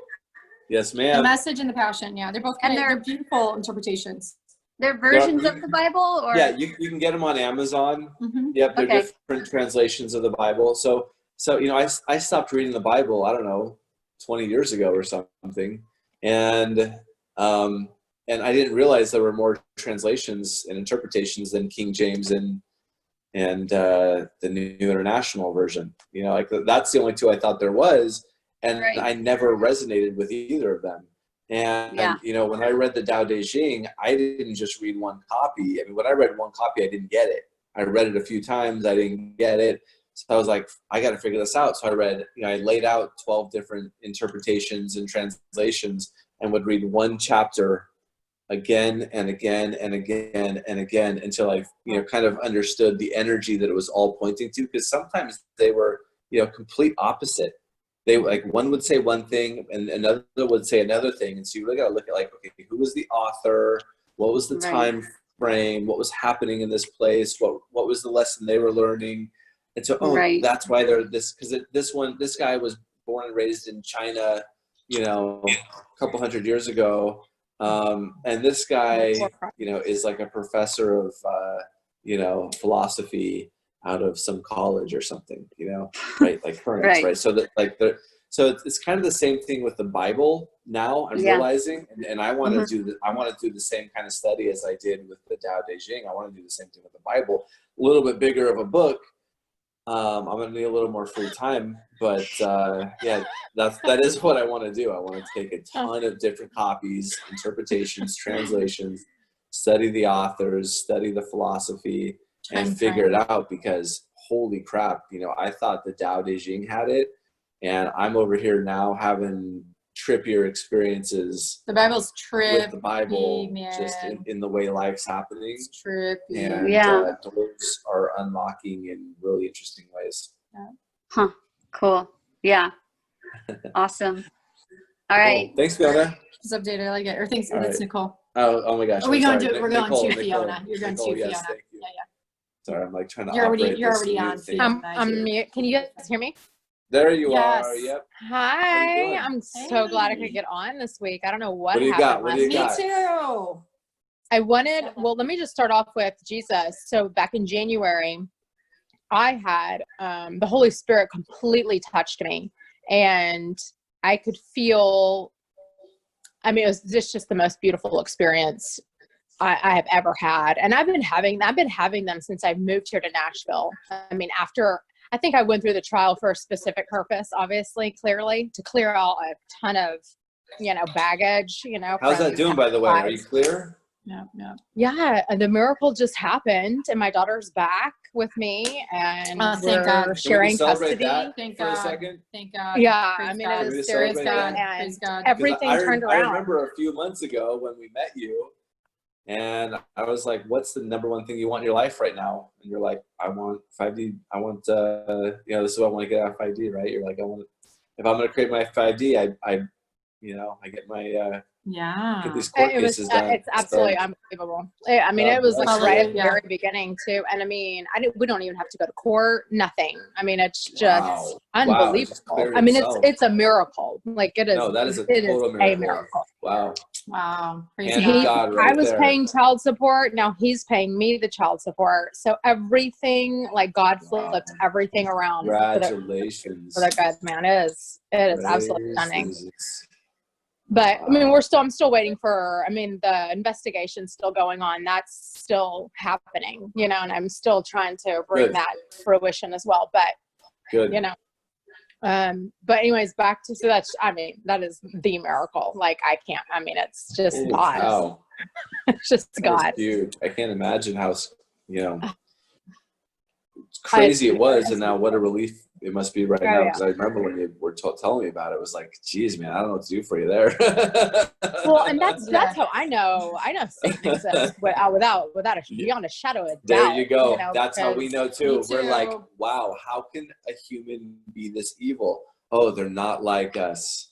Yes, The ma'am. message and the passion, yeah, they're both And they're beautiful interpretations. They're versions of the Bible, or Yeah, you can get them on Amazon. Mm-hmm. Yep, they're Okay. different translations of the Bible. So I stopped reading the Bible, I don't know, 20 years ago or something, and I didn't realize there were more translations and interpretations than King James and the New International Version. Like that's the only two I thought there was, and Right. I never resonated with either of them. And when I read the Tao Te Ching, I didn't just read one copy. I mean, when I read one copy, I didn't get it. I read it a few times, I didn't get it. So I was like, I got to figure this out. So I read, I laid out 12 different interpretations and translations, and would read one chapter again and again and again and again until I, kind of understood the energy that it was all pointing to. Because sometimes they were, complete opposite. They like one would say one thing and another would say another thing, and so you really got to look at like, okay, who was the author? What was the Right. time frame? What was happening in this place? What was the lesson they were learning? And so, Right. that's why they're this, because this guy was born and raised in China, a couple hundred years ago, and this guy, is like a professor of, philosophy out of some college or something, right? Like currents, right? So that like so it's kind of the same thing with the Bible now. I'm realizing, and I want to do I want to do the same kind of study as I did with the Tao Te Ching. I want to do the same thing with the Bible. A little bit bigger of a book. I'm gonna need a little more free time, but that is what I want to do. I want to take a ton of different copies, interpretations, translations, study the authors, study the philosophy, and figure it out, because holy crap, I thought the Tao Te Ching had it, and I'm over here now having trippier experiences The Bible's with the Bible, man. just in the way life's happening. It's trippy. And Yeah. doors are unlocking in really interesting ways. Huh. Cool. Yeah. Awesome. All right. Cool. Thanks, Fiona. Just update. I like it. Or thanks. All That's right. Nicole. Oh my gosh. Are we I'm going sorry. to? We're going Nicole, to Fiona. You're going Nicole, to yes, Fiona. thank you. Yeah, yeah. Sorry, I'm like trying to You're already this on, new thing. Fiona. I'm mute. Can you guys hear me? There you Yes. are. Yep. Hi. doing? I'm so glad I Hey. could get on this week. I don't know what What do you happened got? What last do you week. Me got? too. I wanted, well, let me just start off with Jesus. So back in January, I had the Holy Spirit completely touched me, and I could feel, I mean, it was just the most beautiful experience I have ever had. And I've been having them since I moved here to Nashville. I mean, I think I went through the trial for a specific purpose, obviously, clearly, to clear out a ton of, baggage, How's from that doing, by the way? Are you lives. clear? Yeah, yeah. Yeah, the miracle just happened, and my daughter's back with me, and Oh, thank we're God. Can we sharing just celebrate custody. that Thank for a God. second? Thank God. Yeah, Praise I mean, God. it Can we is serious, celebrate that? and Praise God. 'Cause everything turned I around. remember a few months ago when we met you, and I was like, "What's the number one thing you want in your life right now?" And you're like, "I want 5D. I want, this is what I want to get out of 5D, right?" You're like, if I'm going to create my 5D, I get my Yeah. get these court It was, cases done. it's absolutely So, unbelievable. I mean, God it was like bless right you. at the Yeah. very beginning too. And I mean, we don't even have to go to court, nothing. I mean, it's just Wow. Wow, it unbelievable. just cleared I mean, itself. it's a miracle. Like it is, No, that is a it is total a miracle. miracle. Wow. Wow. Praise Hand God. of God right I was there. paying child support. Now he's paying me the child support. So everything, like God flipped everything around Congratulations. for the good man. It is absolutely Praise stunning. Jesus. But Wow. I mean, I'm still waiting for, the investigation's still going on. That's still happening, and I'm still trying to bring Good. that to fruition as well. But, Good. but anyways, back to, that is the miracle. Like it's just Holy God. cow. It's just That God. is huge. I can't imagine how, crazy it was, and now what a relief it must be right now. Because I remember when you were telling me about it, it was like, geez, man, I don't know what to do for you there. Well, and that's how I know Satan exists without beyond a shadow of doubt. There you go. That's how we know too. Me We're like, too. wow, how can a human be this evil? Oh, they're not like us.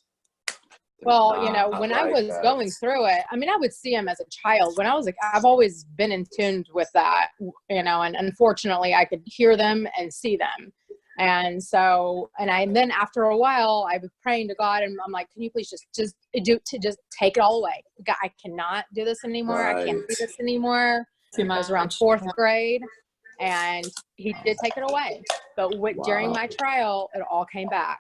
Well, Not when I like was us. going through it, I would see him as a child. When I was I've always been in tune with that, and unfortunately I could hear them and see them. And so, then after a while, I was praying to God, and I'm like, can you please just take it all away? God, I cannot do this anymore. I can't do this anymore. Too I was much. around fourth grade, and he did take it away. But during my trial, it all came back.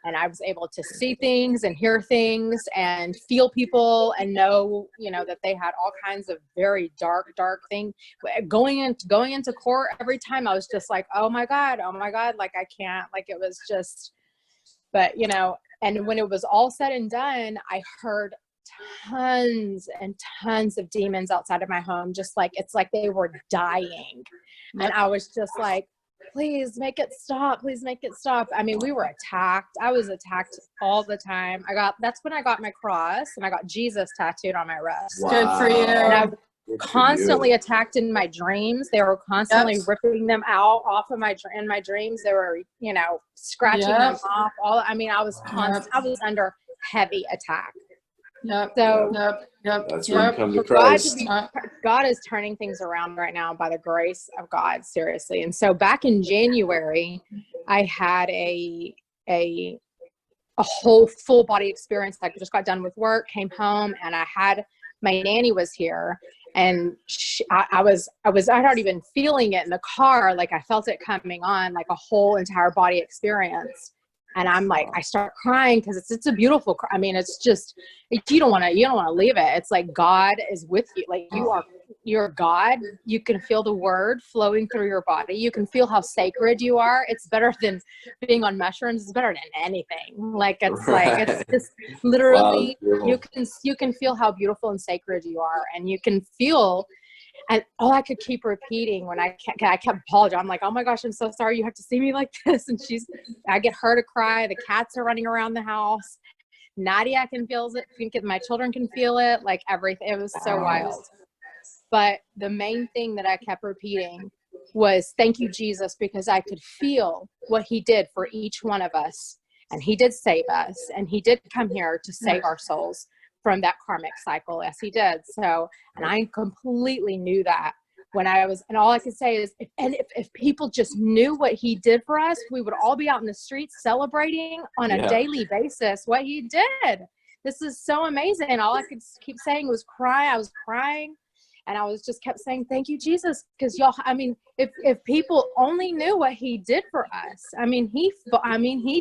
And I was able to see things and hear things and feel people and know, that they had all kinds of very dark things. Going into court every time, I was just like, oh my God, like I can't, like it was just, but and when it was all said and done, I heard tons and tons of demons outside of my home, just like, it's like they were dying. And I was just like, please make it stop. Please make it stop. I mean, we were attacked. I was attacked all the time. That's when I got my cross, and I got Jesus tattooed on my wrist. Wow. Good for you. And I was Good for constantly you. attacked in my dreams. They were constantly Yep. ripping them off of in my dreams. They were, scratching them off. I was constant. I was under heavy attack. Yep. So Yep. That's when you come to for God to Christ. God is turning things around right now by the grace of God, seriously. And so back in January, I had a whole full body experience. I just got done with work, came home, and my nanny was here, and I'd already been feeling it in the car. Like I felt it coming on, like a whole entire body experience. And I'm like, I start crying because it's a beautiful, it's just, you don't want to leave it. It's like God is with you. Like you're God. You can feel the word flowing through your body. You can feel how sacred you are. It's better than being on mushrooms. It's better than anything. Like, it's like, it's just literally, Wow, you can feel how beautiful and sacred you are. And you can feel, and all I could keep repeating when I kept apologizing. I'm like, oh my gosh, I'm so sorry you have to see me like this. And I get her to cry. The cats are running around the house. Nadia can feel it. My children can feel it. Like everything. It was so wild. But the main thing that I kept repeating was, thank you, Jesus, because I could feel what he did for each one of us. And he did save us, and he did come here to save our souls from that karmic cycle. Yes, he did. So, and I completely knew that when I was, and all I could say is, if people just knew what he did for us, we would all be out in the streets celebrating on a daily basis what he did. This is so amazing. All I could keep saying was cry. I was crying, and I was just kept saying, thank you, Jesus. Because y'all, I mean, if people only knew what he did for us, I mean, he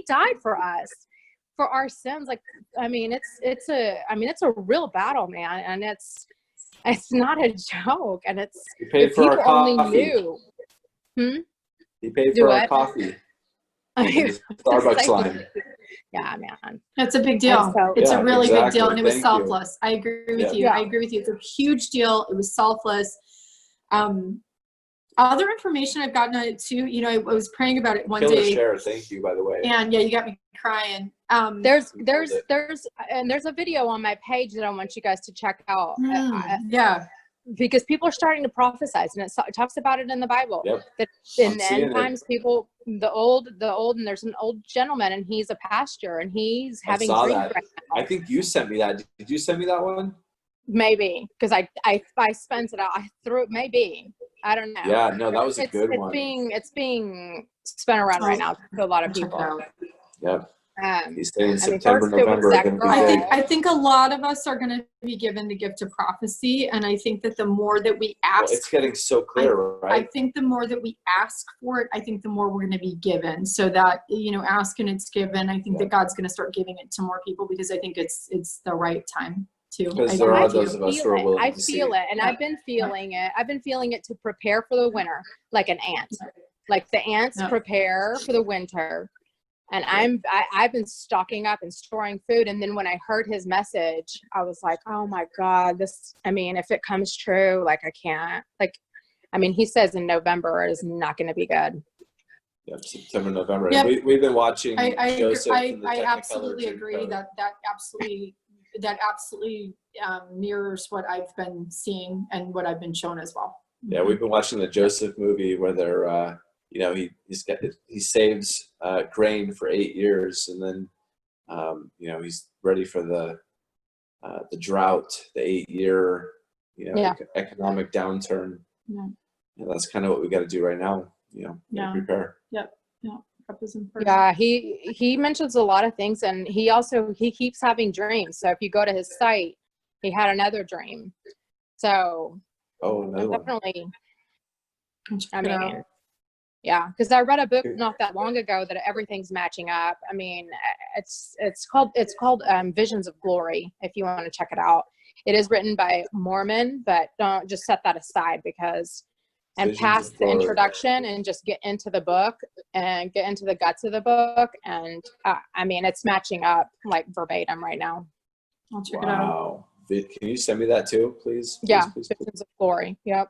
died for us, for our sins. Like, I mean, it's a real battle, man. And it's not a joke. And it's, He paid for our people only coffee. knew. He paid Do for our what? coffee. I mean, Starbucks line. yeah, man. That's a big deal. And so- It's a really big deal. exactly. And it was Thank you. selfless. I agree with you. Yeah. I agree with you. It's a huge deal. It was selfless. Other information I've gotten on it too, you know, I was praying about it one Killer day. share. Thank you, by the way. And yeah, you got me crying. There's a video on my page that I want you guys to check out. Yeah. Because people are starting to prophesize, and it talks about it in the Bible. Yep. That in I'm the seeing end it. times, people, the old, and there's an old gentleman, and he's a pastor, and he's having I saw dreams that. right now. I think you sent me that. Did you send me that one? Maybe because I spent it out. I threw it. Maybe, I don't know. Yeah, no, that was a good one. It's being spun around right now to a lot of Check it people. out. Yep. He's saying I mean, September, first it was November. that are gonna be girl. big. I think a lot of us are going to be given the gift of prophecy. And I think that the more that we Well, ask, it's getting so clear, I right? think the more that we ask for it, I think the more we're going to be given. So that, you know, ask and it's given. I think that God's going to start giving it to more people because I think it's the right time to. Because I there agree are with you. those of us who are willing I to see. feel it, and Yeah. I've been feeling it. I've been feeling it to prepare for the winter, like an ant. Like the ants Yeah. prepare for the winter. And I've been stocking up and storing food. And then when I heard his message, I was like, oh my God, if it comes true, like I can't, he says in November is not going to be good. Yep, September, November. Yep. We've been watching I Joseph and the I Technicolor absolutely Dreamcoat. agree that absolutely mirrors what I've been seeing and what I've been shown as well. Yeah, we've been watching the Joseph movie where they're, he saves grain for 8 years, and then, he's ready for the drought, the 8-year, economic downturn. Yeah. And that's kind of what we got to do right now. Prepare. Yeah, he mentions a lot of things, and he keeps having dreams. So if you go to his site, he had another dream. So Another one. definitely, yeah, because I read a book not that long ago that everything's matching up. I mean, it's called Visions of Glory. If you want to check it out, it is written by Mormon, but don't just set that aside and pass the introduction and just get into the book and get into the guts of the book. And it's matching up like verbatim right now. I'll check it out. Wow. Can you send me that too, please? Yeah, Please. Visions of Glory. Yep.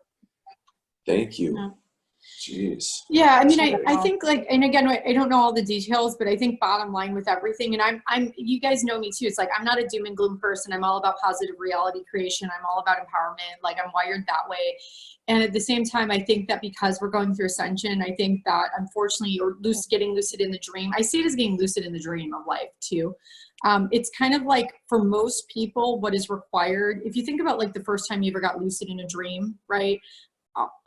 Thank you. Yeah. Jeez. Yeah, I mean, I think and again, I don't know all the details, but I think bottom line with everything, and I'm you guys know me too. It's like, I'm not a doom and gloom person. I'm all about positive reality creation. I'm all about empowerment. Like, I'm wired that way. And at the same time, I think that because we're going through ascension, I think that unfortunately, or getting lucid in the dream, I see it as getting lucid in the dream of life too. It's kind of like, for most people, what is required, if you think about like the first time you ever got lucid in a dream, right?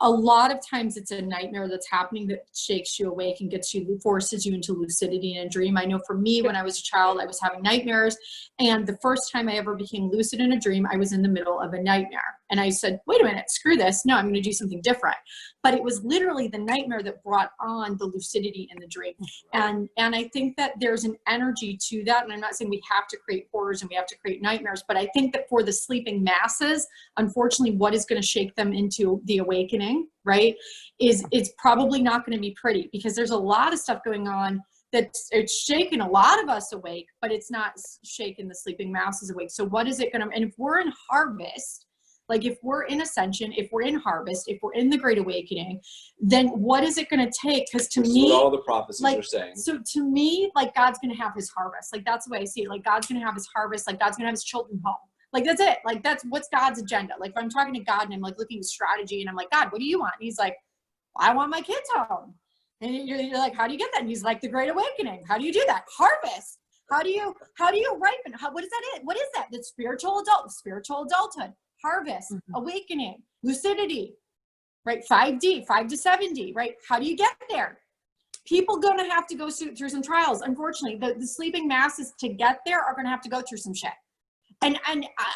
A lot of times it's a nightmare that's happening that shakes you awake and forces you into lucidity in a dream. I know for me, when I was a child, I was having nightmares. And the first time I ever became lucid in a dream, I was in the middle of a nightmare. And I said, wait a minute, screw this. No, I'm going to do something different. But it was literally the nightmare that brought on the lucidity in the dream. And I think that there's an energy to that. And I'm not saying we have to create horrors and we have to create nightmares, but I think that for the sleeping masses, unfortunately, what is going to shake them into the awakening, right, is it's probably not going to be pretty, because there's a lot of stuff going on that's it's shaking a lot of us awake, but it's not shaking the sleeping masses awake. So what is it going to, and if we're in harvest, like if we're in ascension, if we're in harvest, if we're in the Great Awakening, then what is it going to take? Because to me, what all the prophecies like, are saying. So to me, like, God's going to have his harvest. Like, that's the way I see it. Like, God's going to have his harvest. Like, God's going to have his children home. Like, that's it. Like, that's what's God's agenda. Like, if I'm talking to God and I'm like looking at strategy and I'm like, God, what do you want? And he's like, I want my kids home. And you're like, how do you get that? And he's like, the Great Awakening. How do you do that? Harvest. How do you ripen? What is that? What is that? The spiritual adulthood, harvest, awakening, lucidity, right? 5D, 5 to 7D, right? How do you get there? People going to have to go through some trials. Unfortunately, the sleeping masses to get there are going to have to go through some shit. And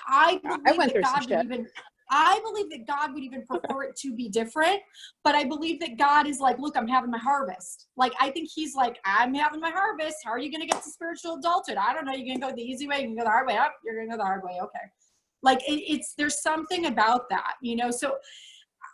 I believe that God would even, I believe that God would even prefer it to be different, but I believe that God is like, look, I'm having my harvest. Like, I think he's like, I'm having my harvest. How are you going to get to spiritual adulthood? I don't know. You're going to go the easy way. You can go the hard way up. You're going to go the hard way. Okay. Like there's something about that, you know? So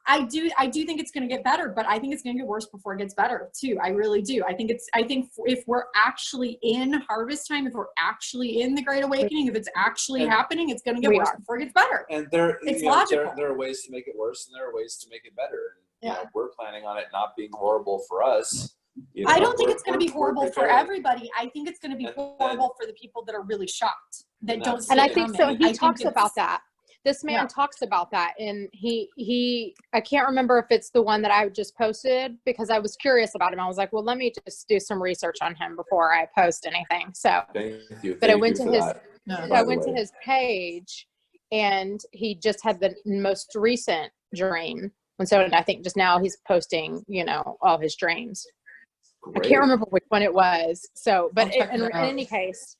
I do think it's going to get better, but I think it's going to get worse before it gets better too. I really do. I think if we're actually in harvest time, if we're actually in the Great Awakening, if it's actually happening, it's going to get worse before it gets better. And it's logical. There are ways to make it worse, and there are ways to make it better. And, yeah. We're planning on it not being horrible for us. I don't think it's going to be horrible for everybody. I think it's going to be horrible for the people that are really shocked that don't see it. And I think so. He talks about that. This man talks about that, and I can't remember if it's the one that I just posted, because I was curious about him. I was like, well, let me just do some research on him before I post anything. So, but I went to his page, and he just had the most recent dream. And so I think just now he's posting, all his dreams. Great. I can't remember which one it was. So, but in any case,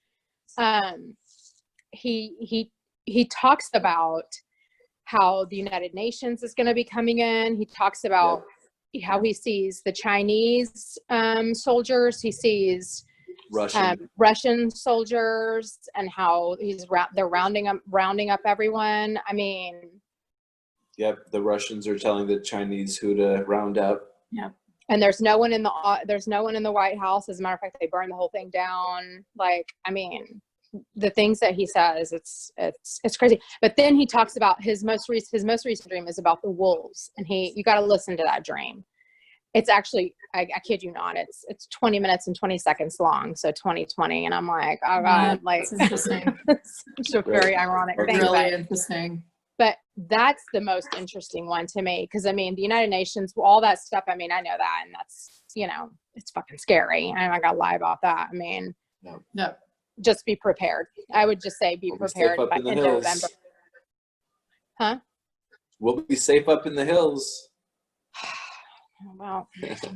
he talks about how the United Nations is going to be coming in. He talks about how he sees the Chinese soldiers. He sees Russian soldiers, and how they're rounding up everyone. I mean, yep, the Russians are telling the Chinese who to round up. Yep. And there's no one in the White House. As a matter of fact, they burned the whole thing down. Like, I mean, the things that he says, it's crazy. But then he talks about his most recent dream is about the wolves, and you got to listen to that dream. It's actually, I kid you not, it's 20 minutes and 20 seconds long, so 2020, and I'm like, oh god, like, it's interesting. It's such a very ironic thing. Really interesting. But that's the most interesting one to me, because I mean, the United Nations, all that stuff. I mean, I know that, and that's it's fucking scary. I'm not gonna lie about that. I mean, no. Just be prepared. I would just say be prepared in November. Huh? We'll be safe up in the hills. Well,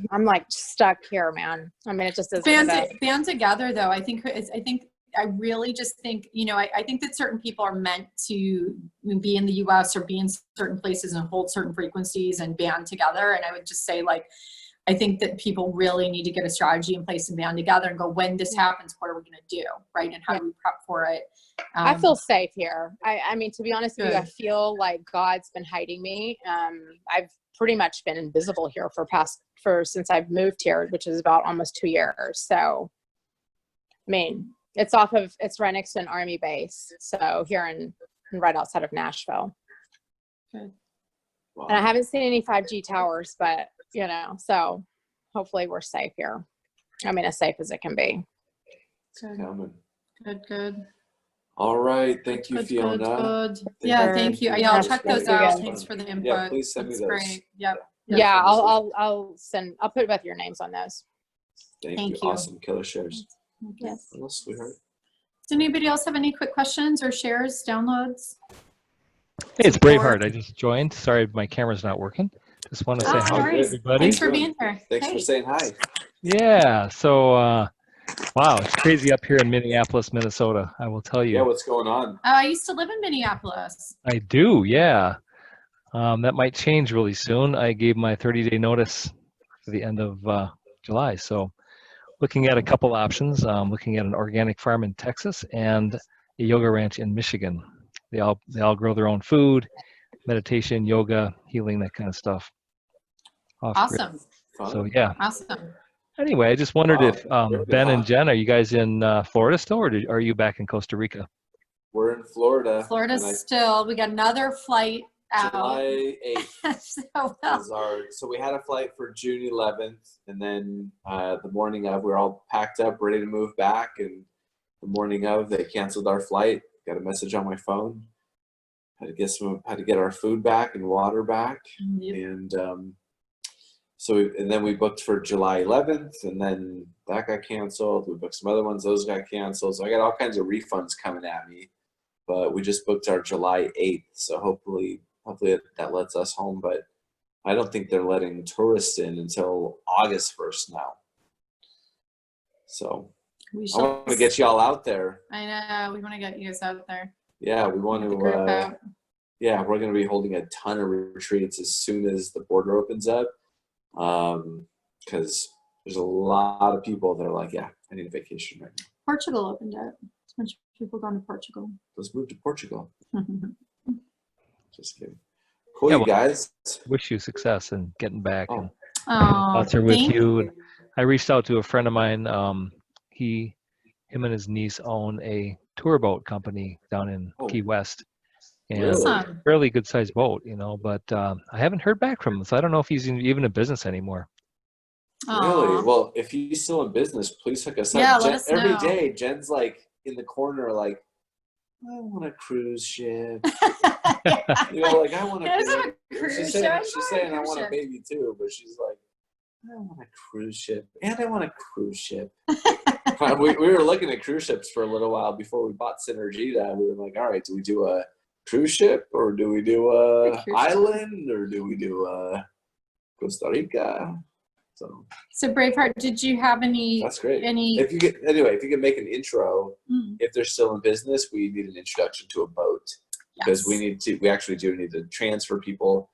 I'm like stuck here, man. I mean, it just isn't. Band together, though. I really just think, I think that certain people are meant to be in the U.S. or be in certain places and hold certain frequencies and band together. And I would just say, like, I think that people really need to get a strategy in place and band together and go, when this happens, what are we going to do? Right. And how do we prep for it? I feel safe here. I mean, to be honest with you, I feel like God's been hiding me. I've pretty much been invisible here since I've moved here, which is about almost 2 years. So, I mean, it's right next to an army base. So here right outside of Nashville. Good. Wow. And I haven't seen any 5G towers, but so hopefully we're safe here. I mean, as safe as it can be. Good. All right. Thank you, Fiona. Good. Yeah, thank you. Yeah, I'll check those out. Thanks for the input. Yeah, please send me those. Great. Yep. Yeah, I'll put both your names on those. Thank you. Awesome. Killer shares. Yes. Hello, sweetheart. Does anybody else have any quick questions or shares, downloads? Hey, it's Braveheart. I just joined. Sorry, my camera's not working. Just want to say hi to everybody. Thanks for being here. Thanks for saying hi. Yeah. So, wow, it's crazy up here in Minneapolis, Minnesota. I will tell you. Yeah, what's going on? I used to live in Minneapolis. I do. Yeah. That might change really soon. I gave my 30-day notice for the end of July. So, looking at a couple options. Looking at an organic farm in Texas and a yoga ranch in Michigan. They all grow their own food, meditation, yoga, healing, that kind of stuff. Awesome. So yeah. Awesome. Anyway, I just wondered if Ben and Jen, are you guys in Florida still, or are you back in Costa Rica? We're in Florida. Still. We got another flight out. July 8th. So we had a flight for June 11th, and then the morning of, we were all packed up, ready to move back, and the morning of, they canceled our flight. Got a message on my phone. Had to get our food back and water back. Yep. And and then we booked for July 11th, and then that got canceled. We booked some other ones; those got canceled. So I got all kinds of refunds coming at me. But we just booked our July 8th, so hopefully that lets us home. But I don't think they're letting tourists in until August 1st now. So We I want to get y'all out there. I know. We want to get you guys out there. Yeah, we want Get the group to. out. Yeah, we're going to be holding a ton of retreats as soon as the border opens up, because there's a lot of people that are like, yeah, I need a vacation right now. Portugal opened up. There's a bunch of people going to Portugal. Let's move to Portugal. Oh, Just kidding. Cool, Yeah, you guys. Wish you success in getting back. Oh, And thoughts are with thank you. And I reached out to a friend of mine. Him and his niece own a tour boat company down in Oh. Key West. And Really? Awesome. fairly good sized boat, but I haven't heard back from him. So I don't know if he's even in business anymore. Really? Aw. Well, if you're still in business, please hook us up. Yeah, let us Every know. day, Jen's like in the corner, like, I want a cruise ship. You know, like I want a Guys, I'm baby. a cruise She's ship. saying I Cruise want a ship. baby too, but she's like, I want a cruise ship, and I want a cruise ship. we were looking at cruise ships for a little while before we bought Synergita. We were like, all right, do we do a cruise ship, or do we do A a cruise island, or do we do a Costa Rica? So Braveheart, did you have any? that's great. Any? If you can make an intro, Mm, if they're still in business, we need an introduction to a boat, because yes. we actually do need to transfer people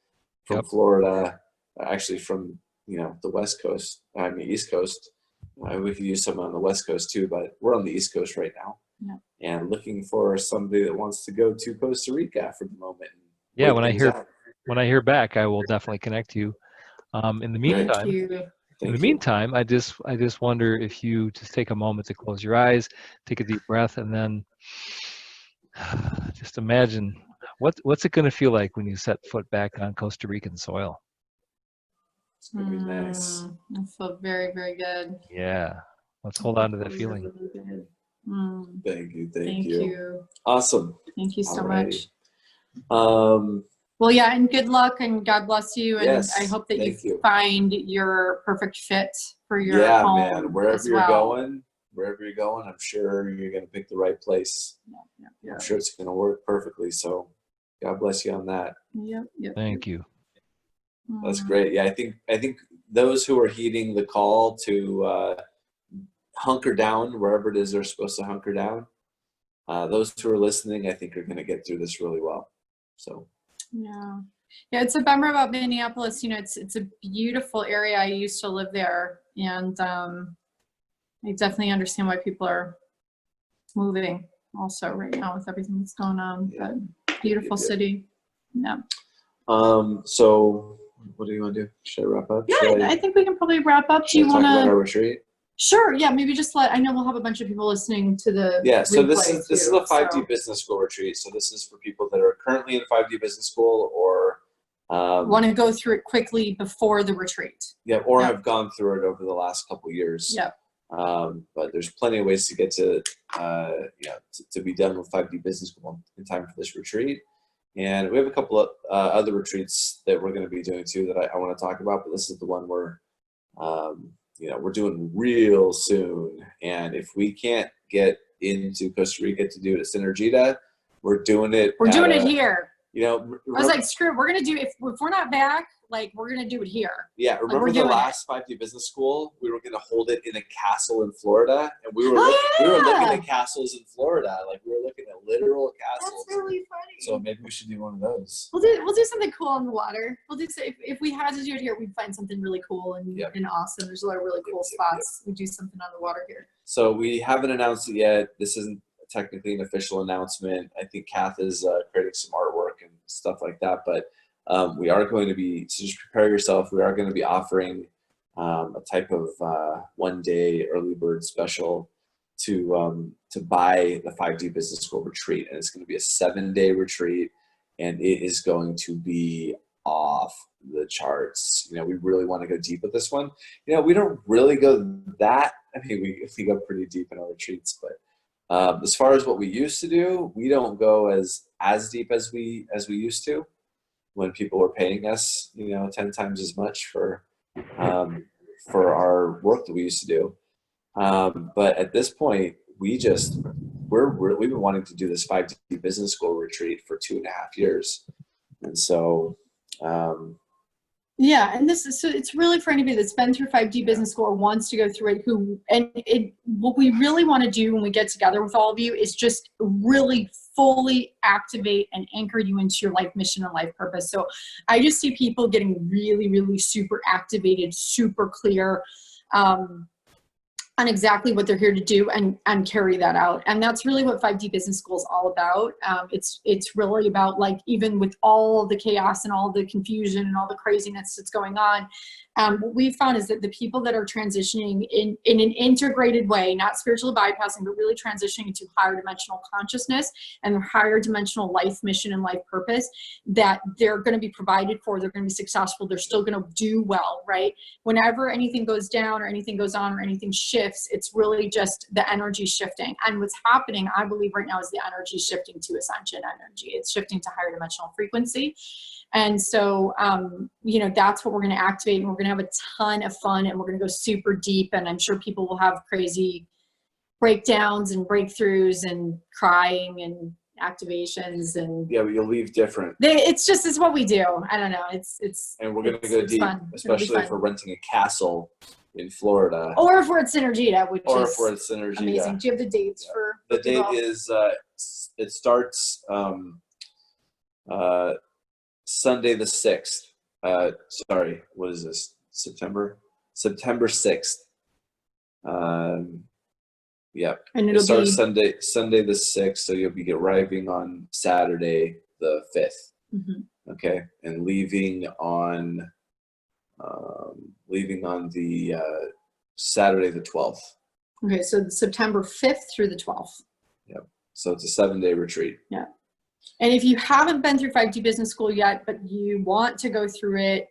from Yep. Florida, actually from the West Coast, East Coast. We could use someone on the West Coast too, but we're on the East Coast right now, and looking for somebody that wants to go to Costa Rica for the moment. and Yeah, wait when I things hear out. when I hear back, I will definitely connect you. In the Great. Thank meantime, you. Thank you. I just wonder if you just take a moment to close your eyes, take a deep breath, and then just imagine what's it going to feel like when you set foot back on Costa Rican soil. It's gonna be nice. I feel very, very good. Yeah, let's hold on to that Really, feeling. really good. Mm, Thank you. thank you. Awesome. Thank you so Alrighty. much. Well, yeah, and good luck and God bless you. And Yes, I hope that thank you. find your perfect fit for your Yeah, home man. Wherever as you're well. going, I'm sure you're gonna pick the right place. Yeah. I'm sure it's gonna work perfectly. So, God bless you on that. Yep. Thank you. That's great. Yeah, I think those who are heeding the call to hunker down wherever it is they're supposed to hunker down, those who are listening, I think are gonna get through this really well. So. Yeah. It's a bummer about Minneapolis. It's a beautiful area. I used to live there, and I definitely understand why people are moving also right now with everything that's going on. Yeah. But beautiful Yeah. city. Yeah. So what do you want to do? Should I wrap up? Yeah, Should I think we can probably wrap up. Do should you I talk want about our to? retreat? Sure. Yeah. Maybe just I know we'll have a bunch of people listening to the. Yeah, so this replay is too, a 5D so business school retreat. So this is for people that are currently in 5D business school, or want to go through it quickly before the retreat. or Yeah. have gone through it over the last couple years. Yeah. But there's plenty of ways to get to to be done with 5D business school in time for this retreat. And we have a couple of other retreats that we're going to be doing too that I want to talk about. But this is the one where we're doing real soon. And if we can't get into Costa Rica to do it at Synergita, we're doing it. We're doing it here. I was like, screw it. We're going to do, if we're not back, we're going to do it here. Yeah, remember we're the doing last 5D business school? We were going to hold it in a castle in Florida, and we were looking at castles in Florida. We were looking at literal castles. That's really funny. So maybe we should do one of those. We'll do something cool on the water. We'll do if we had to do it here, we'd find something really cool and awesome. There's a lot of really cool spots. We do something on the water here. So we haven't announced it yet. This isn't technically an official announcement. I think Kath is creating some artwork and stuff like that, but we are going to be, so just prepare yourself. We are going to be offering a type of 1 day early bird special to buy the 5D business school retreat. And it's going to be a 7-day retreat, and it is going to be off the charts. We really want to go deep with this one. We don't really go that, we go pretty deep in our retreats, but as far as what we used to do, we don't go as deep as we used to when people were paying us, 10 times as much for for our work that we used to do. But at this point, we've been wanting to do this 5D business school retreat for 2.5 years. And so, yeah, and so it's really for anybody that's been through 5D business school or wants to go through it, what we really want to do when we get together with all of you is just really fully activate and anchor you into your life mission and life purpose. So I just see people getting really, really super activated, super clear, on exactly what they're here to do and carry that out. And that's really what 5D Business School is all about. It's really about, like, even with all the chaos and all the confusion and all the craziness that's going on, what we've found is that the people that are transitioning in an integrated way, not spiritually bypassing, but really transitioning into higher dimensional consciousness and their higher dimensional life mission and life purpose, that they're going to be provided for, they're going to be successful, they're still going to do well, right? Whenever anything goes down or anything goes on or anything shifts, it's really just the energy shifting. And what's happening, I believe right now, is the energy shifting to ascension energy. It's shifting to higher dimensional frequency. And so, you know, that's what we're going to activate, and we're going to have a ton of fun, and we're going to go super deep, and I'm sure people will have crazy breakdowns and breakthroughs and crying and activations, and yeah, but you'll leave different. it's what we do. I don't know. And we're going to go deep, fun. especially if we're renting a castle in Florida. Or if we're at Synergita, which Or is if we're at Synergy. amazing. Do you have the dates for The date is, it starts Sunday the 6th. Sorry, what is this? September 6th. Yeah. And It it'll starts be Sunday the 6th, so you'll be arriving on Saturday the 5th. Mhm. Okay, and leaving on the Saturday the 12th. Okay, so September 5th through the 12th. So it's a 7-day retreat. Yeah. And if you haven't been through 5D Business School yet, but you want to go through it,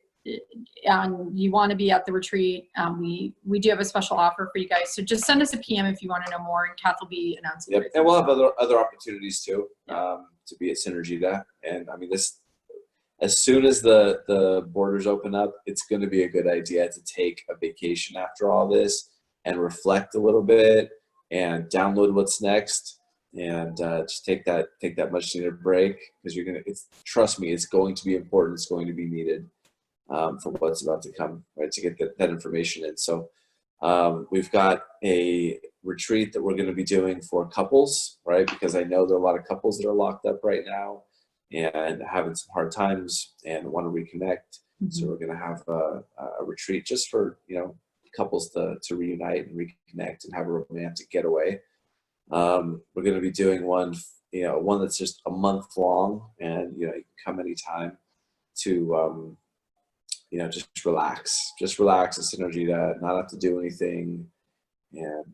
and you want to be at the retreat, we do have a special offer for you guys. So just send us a PM if you want to know more, and Kath will be announcing Yep, it. and we'll have other opportunities too, to be at Synergita. And I mean, this, as soon as the borders open up, it's going to be a good idea to take a vacation after all this and reflect a little bit and download what's next, and just take that much needed break, because trust me, it's going to be important. It's going to be needed for what's about to come, right? To get that information in. So we've got a retreat that we're going to be doing for couples, right? Because I know there are a lot of couples that are locked up right now and having some hard times and want to reconnect. Mm-hmm. So we're going to have a retreat just for, you know, couples to reunite and reconnect and have a romantic getaway. We're going to be doing one that's just a month long, and you can come anytime to just relax at Synergita, not have to do anything, and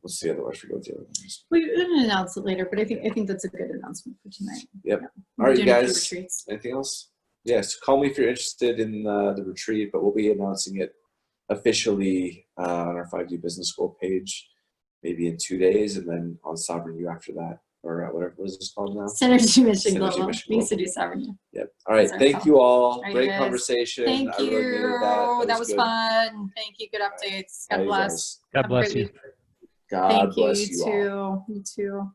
what's the other one we go to? We can announce it later, but I think that's a good announcement for tonight. Yep. Yeah. All right, you Doing a few guys. retreats. Anything else? Yes. Call me if you're interested in the retreat, but we'll be announcing it officially on our 5D Business School page, maybe in 2 days, and then on Sovereign U after that, or whatever. What is this called now? Synergy Mission Synergy Global. Mission We used to Global. do Sovereign. Yep. All right. Sorry, Thank Tom. you all. All right, Great guys. conversation. Thank I really needed that. That was good. fun. Thank you. Good updates. Bye, God you bless. guys. God Have a bless great you. week. God Thank you. bless You you all. too. You too.